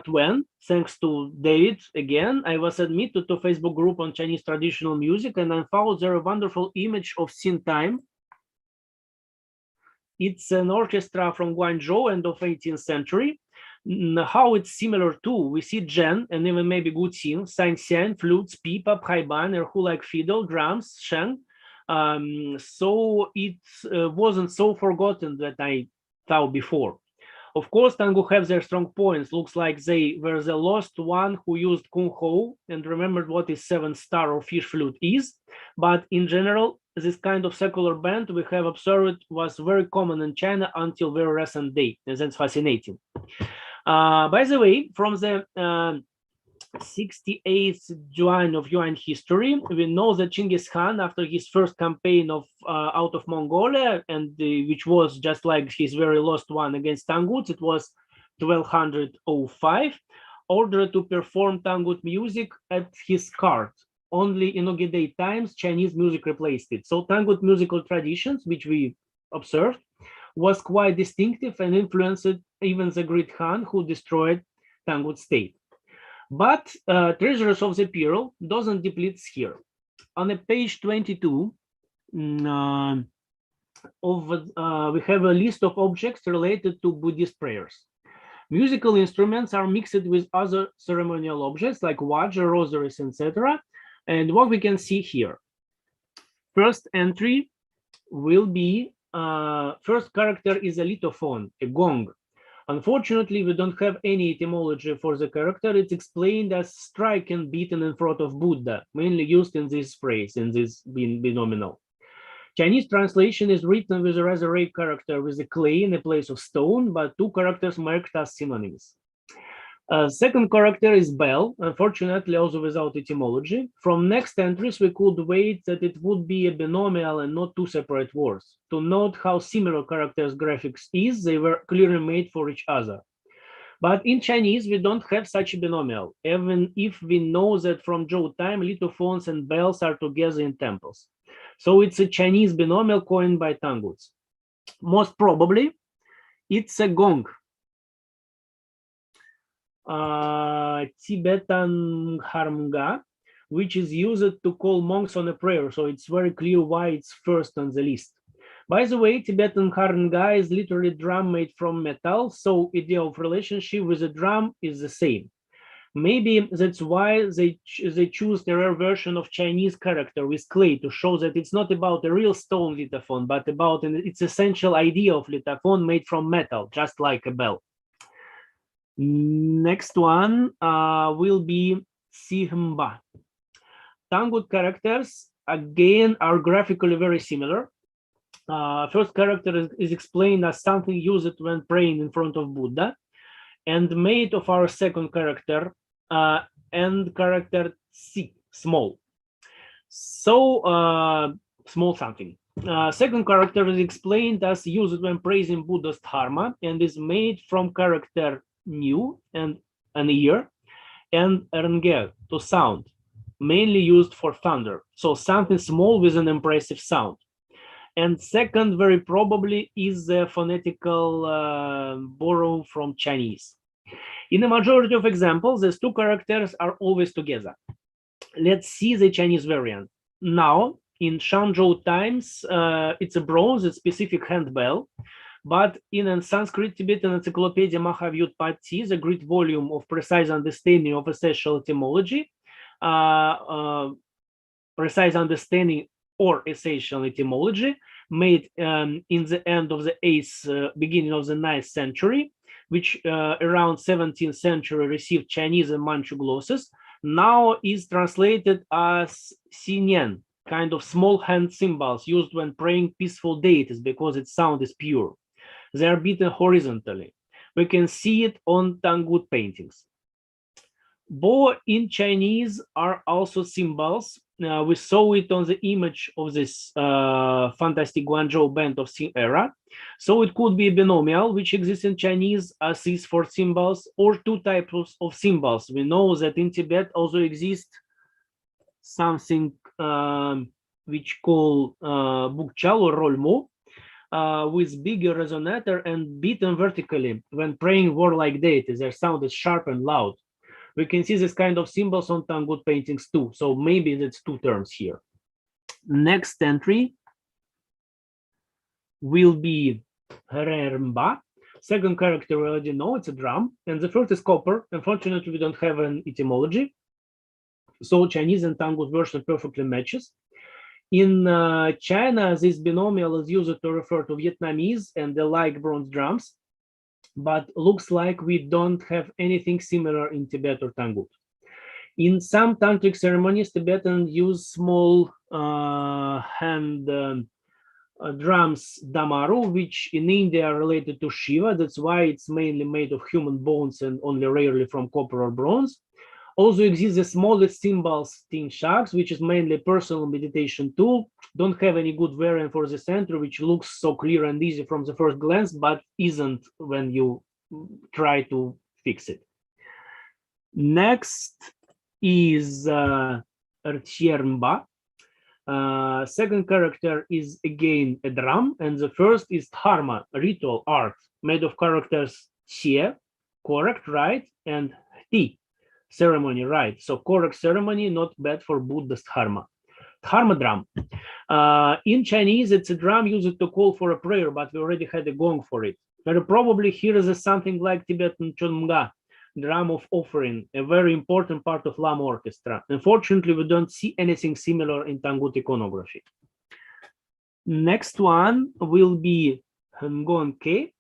when, thanks to David again, I was admitted to Facebook group on Chinese traditional music, and I found there a wonderful image of Xin Time. It's an orchestra from Guangzhou, end of 18th century. How it's similar to, we see Zhen and even maybe Guqing, Sanxian, flutes, pipa, haiban, erhu like fiddle, drums, sheng, So it wasn't so forgotten that I thought before. Of course, Tangu have their strong points. Looks like they were the last one who used Kung Ho and remembered what is 7-star or fish flute is. But in general, this kind of secular band we have observed was very common in China until very recent day. And that's fascinating. By the way, from the 68th Yuan of Yuan history, we know that Genghis Khan, after his first campaign of out of Mongolia, and which was just like his very last one against Tangut, it was 1205, ordered to perform Tangut music at his court. Only in Ogedei times, Chinese music replaced it. So Tangut musical traditions, which we observed, was quite distinctive and influenced even the great Khan who destroyed Tangut state. But Treasures of the Pearl doesn't deplete here. On page 22, we have a list of objects related to Buddhist prayers. Musical instruments are mixed with other ceremonial objects like waja, rosaries, etc. And what we can see here, first entry will be, first character is a lithophone, a gong. Unfortunately, we don't have any etymology for the character. It's explained as strike and beaten in front of Buddha, mainly used in this phrase, in this binomial. Chinese translation is written with a rather rare character with a clay in the place of stone, but two characters marked as synonyms. Second character is bell, unfortunately also without etymology. From next entries, we could wait that it would be a binomial and not two separate words. To note how similar characters' graphics is, they were clearly made for each other. But in Chinese, we don't have such a binomial, even if we know that from Zhou time, lithophones and bells are together in temples. So it's a Chinese binomial coined by Tanguts. Most probably, it's a gong. Tibetan harmga, which is used to call monks on a prayer. So it's very clear why it's first on the list. By the way, Tibetan harmga is literally drum made from metal. So idea of relationship with the drum is the same. Maybe that's why they choose the rare version of Chinese character with clay to show that it's not about a real stone lithophone, but about its essential idea of lithophone made from metal, just like a bell. Next one will be Sihmba. Tangut characters, again, are graphically very similar. First character is explained as something used when praying in front of Buddha, and made of our second character, and character Si, small. So, small something. Second character is explained as used when praising Buddha's dharma, and is made from character new and an ear, and erngel, to sound, mainly used for thunder. So something small with an impressive sound. And second, very probably, is the phonetical borrow from Chinese. In the majority of examples, these two characters are always together. Let's see the Chinese variant. Now, in Shangzhou times, it's a bronze, a specific handbell. But in a Sanskrit Tibetan Encyclopedia Mahavyut Pati, the great volume of precise understanding of essential etymology, precise understanding or essential etymology, made in the end of the 8th, beginning of the 9th century, which around 17th century received Chinese and Manchu glosses, now is translated as Xinian, kind of small hand cymbals used when praying peaceful deities because its sound is pure. They are beaten horizontally. We can see it on Tangut paintings. Bo in Chinese are also symbols. We saw it on the image of this fantastic Guangzhou band of Qing era. So it could be a binomial, which exists in Chinese as is for symbols, or two types of symbols. We know that in Tibet also exists something which call bukchal or rolmo, with bigger resonator and beaten vertically when praying warlike deities. Their sound is sharp and loud. We can see this kind of symbols on Tangut paintings too. So maybe that's two terms here. Next entry will be Heremba. Second character we already know, it's a drum. And the first is copper. Unfortunately, we don't have an etymology. So Chinese and Tangut version perfectly matches. In China, this binomial is used to refer to Vietnamese and the like bronze drums, but looks like we don't have anything similar in Tibet or Tangut. In some tantric ceremonies, Tibetans use small hand drums damaru, which in India are related to Shiva. That's why it's mainly made of human bones and only rarely from copper or bronze. Also exists the smallest cymbals, tin shaks, which is mainly a personal meditation tool. Don't have any good variant for the center, which looks so clear and easy from the first glance, but isn't when you try to fix it. Next is Rtiermba. Second character is again a drum, and the first is dharma, ritual art, made of characters xie, correct, right, and ti, ceremony, right. So correct ceremony, not bad for Buddhist dharma. Dharma drum. In Chinese, it's a drum used to call for a prayer, but we already had a gong for it. Very probably here is something like Tibetan Tsung-I, drum of offering, a very important part of Lama orchestra. Unfortunately, we don't see anything similar in Tangut iconography. Next one will be Ngon Ke.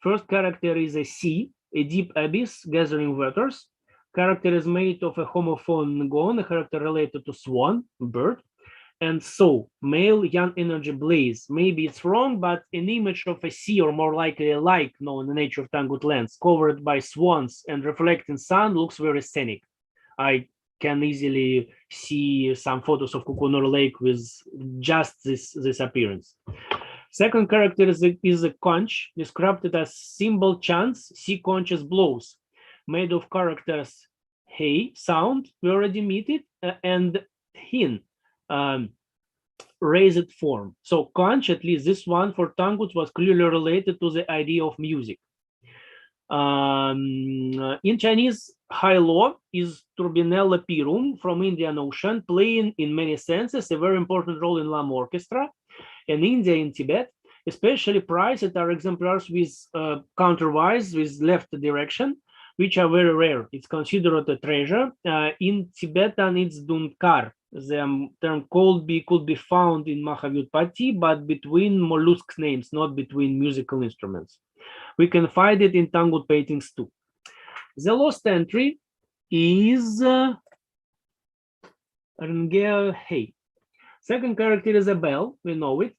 First character is a sea, a deep abyss gathering waters. Character is made of a homophone Ngon, a character related to swan, bird. And so, male yang energy blaze. Maybe it's wrong, but an image of a sea, or more likely a lake known in the nature of Tangut lands, covered by swans and reflecting sun, looks very scenic. I can easily see some photos of Kukunur Lake with just this appearance. Second character is a conch, described as symbol chants, sea conches blows, made of characters hey, sound, we already meet it, and hin, raised form. So conch, at least this one for Tangut, was clearly related to the idea of music. In Chinese, Hailo is Turbinella pirum from Indian Ocean, playing in many senses a very important role in Lama orchestra. And India and Tibet, especially prized, are exemplars with counterwise, with left direction, which are very rare. It's considered a treasure. In Tibetan, it's Dunkar. The term could be found in Mahavyutpati, but between mollusk names, not between musical instruments. We can find it in Tangut paintings too. The lost entry is Rngeo Hei. Second character is a bell, we know it.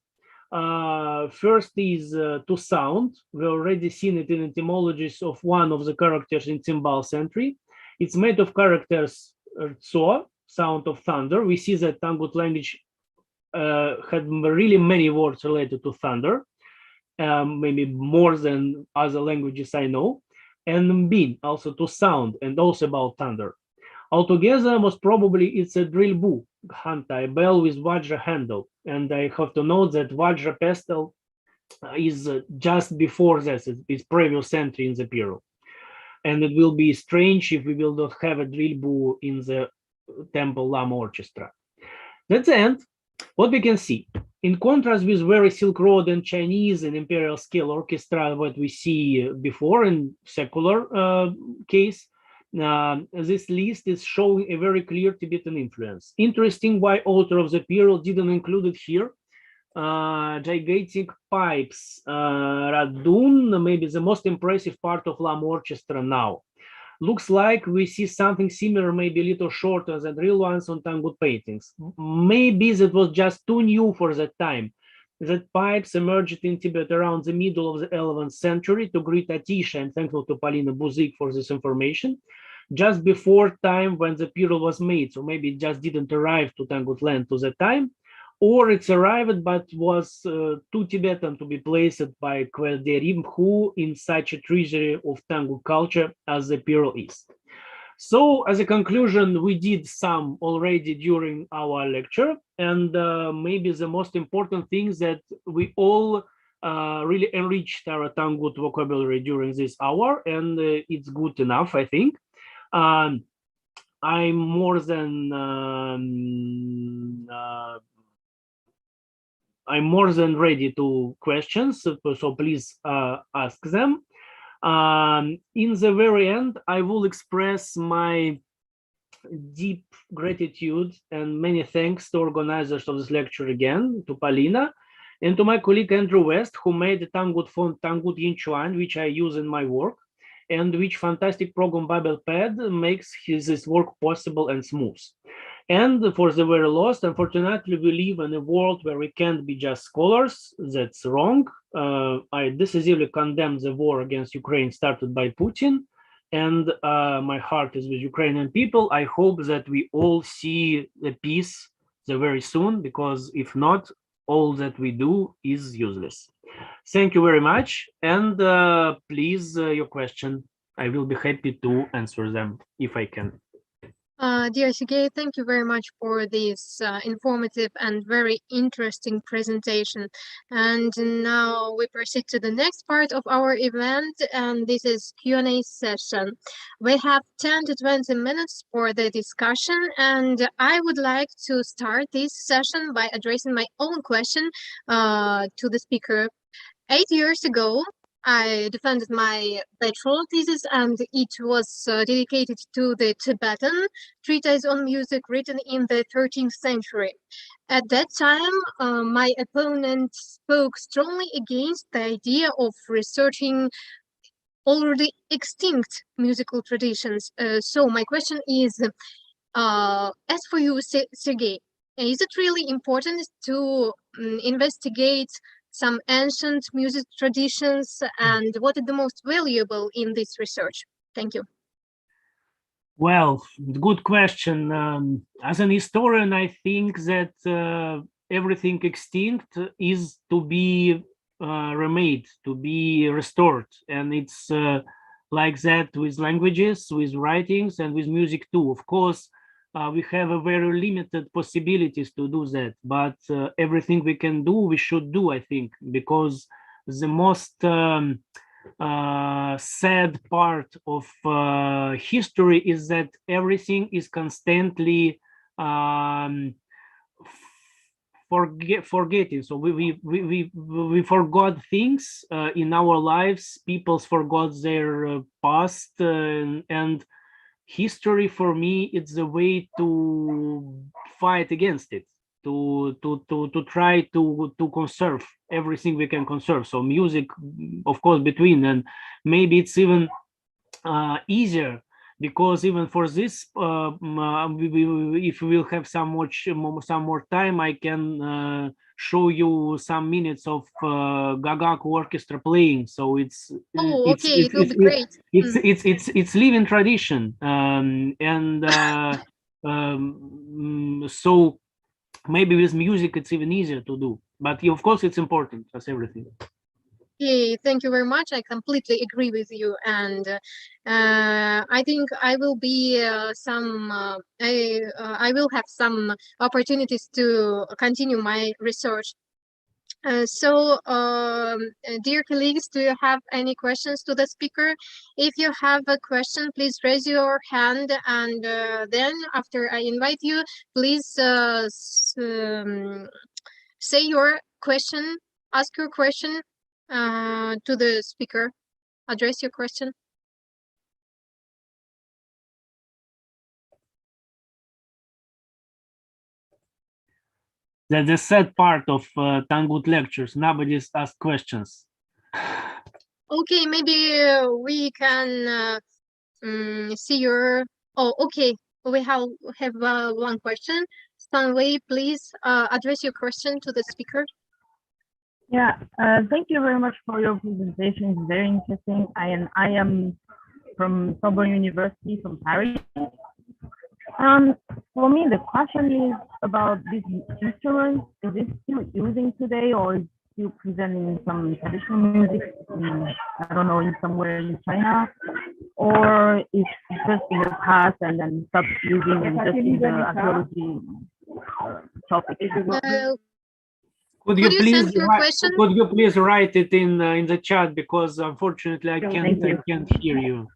First is to sound. We already seen it in etymologies of one of the characters in Cymbals entry. It's made of characters Tso, sound of thunder. We see that Tangut language had really many words related to thunder, maybe more than other languages I know, and bin, also to sound, and also about thunder. Altogether, most probably it's a drill bu, hanta, a bell with Vajra handle. And I have to note that Vajra pestle is just before this, it's previous entry in the period. And it will be strange if we will not have a drill bu in the Temple Lama orchestra. That's the end. What we can see, in contrast with very Silk Road and Chinese and imperial scale orchestra, what we see before in secular case, this list is showing a very clear Tibetan influence. Interesting why author of the period didn't include it here. Gigantic pipes, Radun, maybe the most impressive part of Lama orchestra now. Looks like we see something similar, maybe a little shorter than real ones on Tangut paintings. Maybe that was just too new for that time. That pipes emerged in Tibet around the middle of the 11th century. To greet Atisha, I'm thankful to Polina Buzik for this information. Just before time when the period was made, so maybe it just didn't arrive to Tangut land to that time, or it's arrived but was too Tibetan to be placed by Kvelderim, who in such a treasury of Tangut culture as the period is. So as a conclusion, we did some already during our lecture, and maybe the most important thing is that we all really enriched our Tangut vocabulary during this hour, and it's good enough, I think. I'm more than ready to questions, so please ask them. In the very end, I will express my deep gratitude and many thanks to organizers of this lecture again, to Paulina, and to my colleague Andrew West, who made the Tangut font Tangut-Chinese, which I use in my work, and which fantastic program BiblePad makes this work possible and smooth. And for the very lost, unfortunately, we live in a world where we can't be just scholars. That's wrong. I decisively condemn the war against Ukraine started by Putin, and my heart is with Ukrainian people. I hope that we all see the peace very soon, because if not, all that we do is useless. Thank you very much, and please, your question. I will be happy to answer them if I can. Dear Sergey, thank you very much for this informative and very interesting presentation. And now we proceed to the next part of our event, and this is Q&A session. We have 10 to 20 minutes for the discussion, and I would like to start this session by addressing my own question to the speaker. 8 years ago, I defended my bachelor thesis, and it was dedicated to the Tibetan treatise on music written in the 13th century. At that time, my opponent spoke strongly against the idea of researching already extinct musical traditions. So my question is, as for you, Sergey, is it really important to investigate some ancient music traditions, and what is the most valuable in this research? Thank you. Well, good question. As an historian, I think that everything extinct is to be remade, to be restored. And it's like that with languages, with writings, and with music too. Of course, we have a very limited possibilities to do that, but everything we can do, we should do, I think, because the most sad part of history is that everything is constantly forgetting. So we forgot things in our lives. People forgot their past, and history for me, it's the way to fight against it, to try to conserve everything we can conserve. So music, of course, between, and maybe it's even easier, because even for this, if we will have some more time, I can show you some minutes of Gagaku orchestra playing. So it's okay, it will be great. It's living tradition, so maybe with music it's even easier to do, but of course it's important as everything. Okay, thank you very much. I completely agree with you, and I think I will be I will have some opportunities to continue my research. Dear colleagues, do you have any questions to the speaker? If you have a question, please raise your hand, and then after I invite you, please say your question, ask your question to the speaker, address your question. That's the sad part of Tangut lectures. Nobody's asked questions. Okay, maybe we can see your. Oh, okay. We have one question. Tsung-I, please address your question to the speaker. Yeah, thank you very much for your presentation. It's very interesting. I am from Sorbonne University from Paris. For me, the question is about this instrument. Is it still using today, or is it still presenting some traditional music I don't know, in somewhere in China, or is it just in the past and then stopped using and just in the archaeology topic? Could you please write it in the chat, because unfortunately I can't hear you.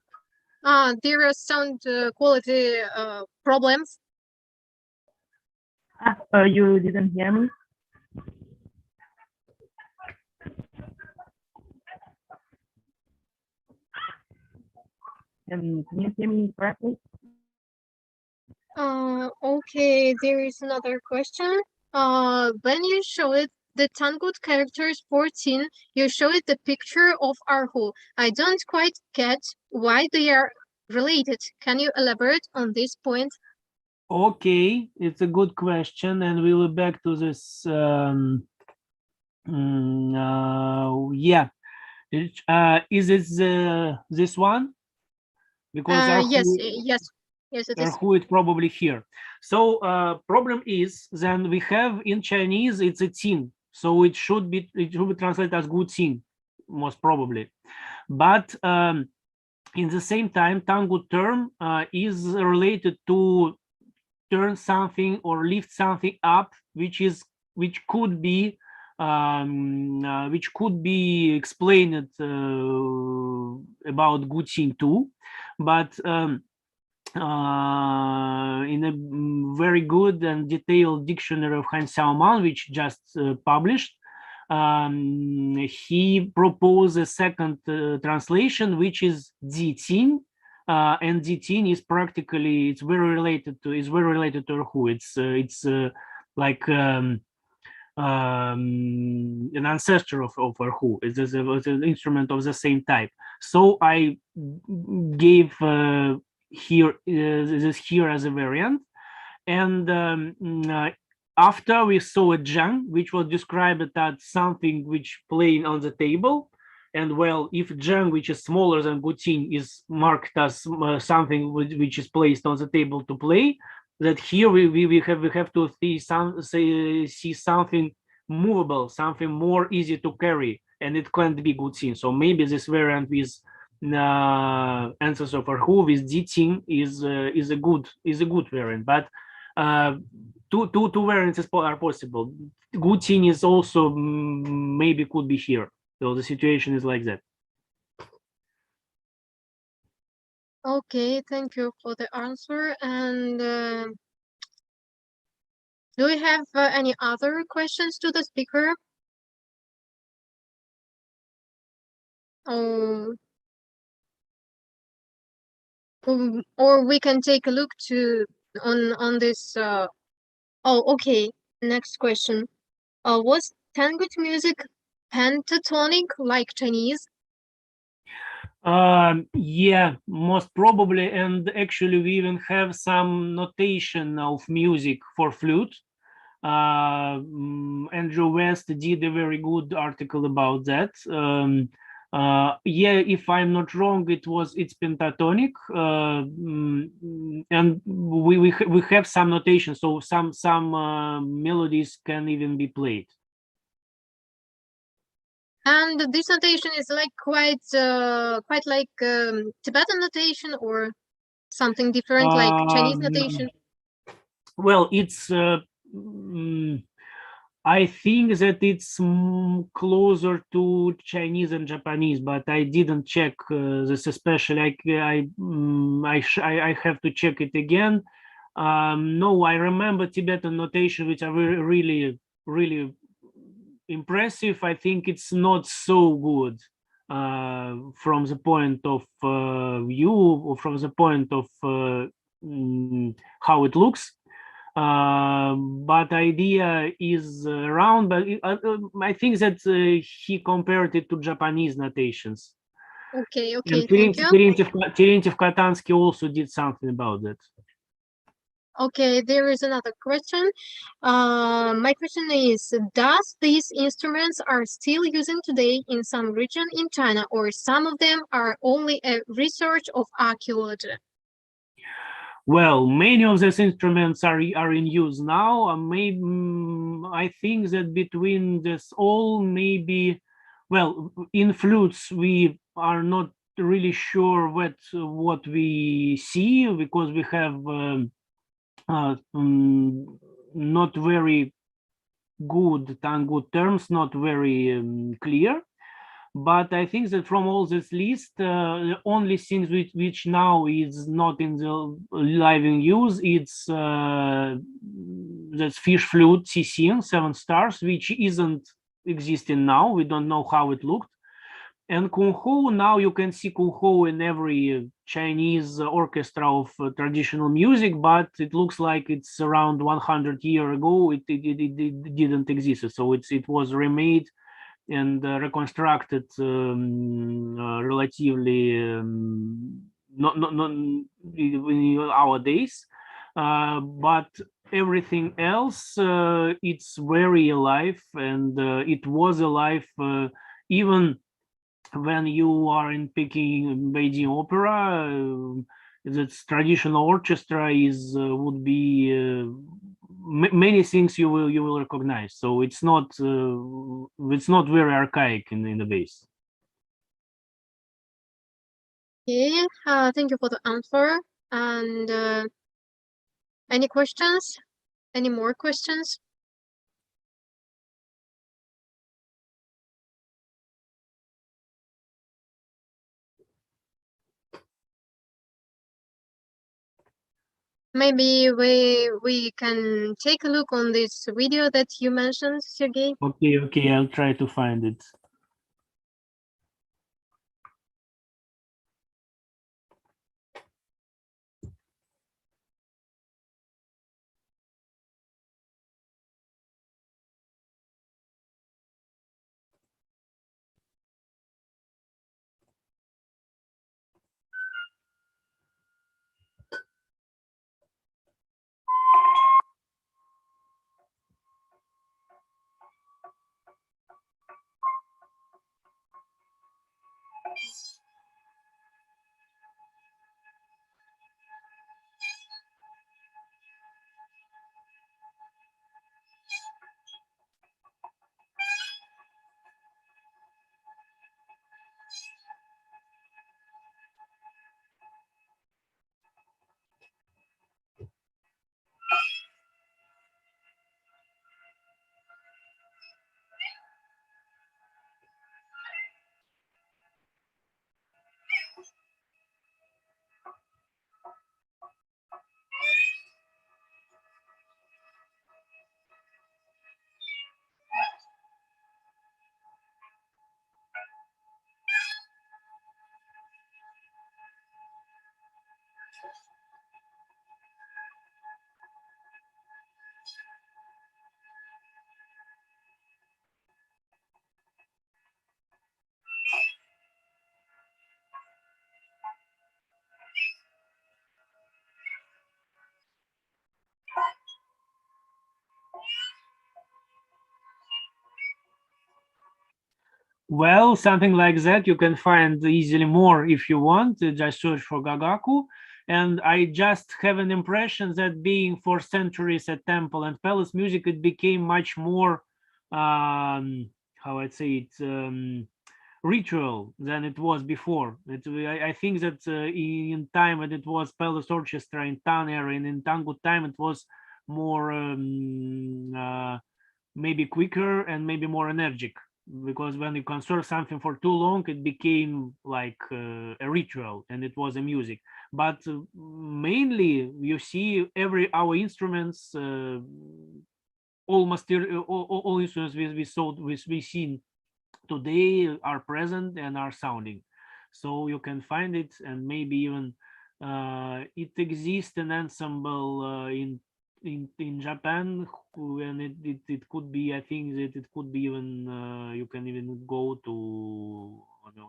There are sound quality problems. You didn't hear me? Can you hear me correctly? Okay, there is another question. When you show it the Tangut characters 14, you show it the picture of Arhu. I don't quite get why they are related. Can you elaborate on this point? Okay, it's a good question, and we'll be back to this. Yeah, is it this one? Because Yes, it is. Arhu is probably here. So problem is then we have in Chinese it's a tin, so it should be translated as good tin, most probably. But in the same time, Tangut term is related to turn something or lift something up, which could be explained about good thing too, but in a very good and detailed dictionary of Han Xiaoman, which just published, he proposed a second translation, which is Ditin, and Ditin is practically it's very related to Erhu. It's like an ancestor of Erhu. It's an instrument of the same type. So I gave here as a variant, and after we saw a zhang, which was described as something which playing on the table, and well, if zhang, which is smaller than gutin, is marked as something which is placed on the table to play, that here we have to see something movable, something more easy to carry, and it can't be gutin. So maybe this variant with answers of Erhu with Ditin is a good variant, but two variants are possible. Gutin is also maybe could be here. So the situation is like that. Okay, thank you for the answer. And do we have any other questions to the speaker? Oh. Or we can take a look on this. Oh, okay. Next question. Was Tangut music pentatonic like Chinese? Yeah, most probably, and actually we even have some notation of music for flute. Andrew West did a very good article about that. Yeah, if I'm not wrong, it's pentatonic, and we have some notation, so some melodies can even be played. And this notation is like quite like Tibetan notation or something different, like Chinese notation. Well, it's I think that it's closer to Chinese and Japanese, but I didn't check this especially. I have to check it again. No, I remember Tibetan notation, which are really impressive. I think it's not so good from the point of view or from the point of how it looks. But idea is around, but I think that he compared it to Japanese notations. Okay, And thank you. Terentiev Katansky also did something about that. Okay, there is another question. My question is, does these instruments are still using today in some region in China, or some of them are only a research of archaeology? Well, many of these instruments are in use now. Maybe I think that between this all, maybe, well, in flutes we are not really sure what we see, because we have not very good Tangut terms, not very clear. But I think that from all this list, the only things which now is not in the live in use, it's that's fish flute CCN 7 stars, which isn't existing now. We don't know how it looked. And kung fu, now you can see kung fu in every Chinese orchestra of traditional music, but it looks like it's around 100 years ago. It didn't exist. So it was remade and reconstructed relatively not in our days. But everything else, it's very alive, and it was alive even when you are in Peking Beijing Opera. That's traditional orchestra is would be many things you will recognize. So it's not very archaic in the base. Okay, thank you for the answer. And any questions? Any more questions? Maybe we can take a look on this video that you mentioned, Sergey. Okay, I'll try to find it. Well, something like that you can find easily more if you want. Just search for Gagaku. And I just have an impression that being for centuries at temple and palace music, it became much more, how I'd say it, ritual than it was before. I think that in time when it was palace orchestra in Tang era and in Tangut time, it was more maybe quicker and maybe more energetic, because when you conserve something for too long, it became like a ritual and it was a music. But mainly you see our instruments, almost all instruments we seen today are present and are sounding. So you can find it, and maybe even it exists an ensemble in Japan, and it could be, I think that it could be even you can even go to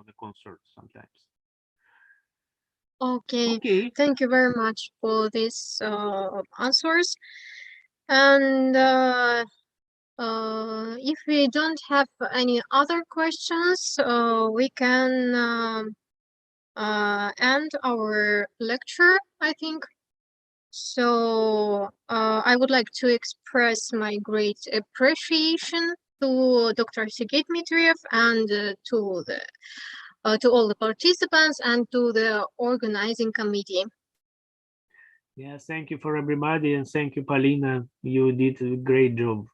the concerts sometimes. Okay, Okay. thank you very much for these answers. And if we don't have any other questions, we can end our lecture, I think. So I would like to express my great appreciation to Dr. Sergey Dmitriev and to all the participants and to the organizing committee. Yes, thank you for everybody, and thank you, Paulina. You did a great job.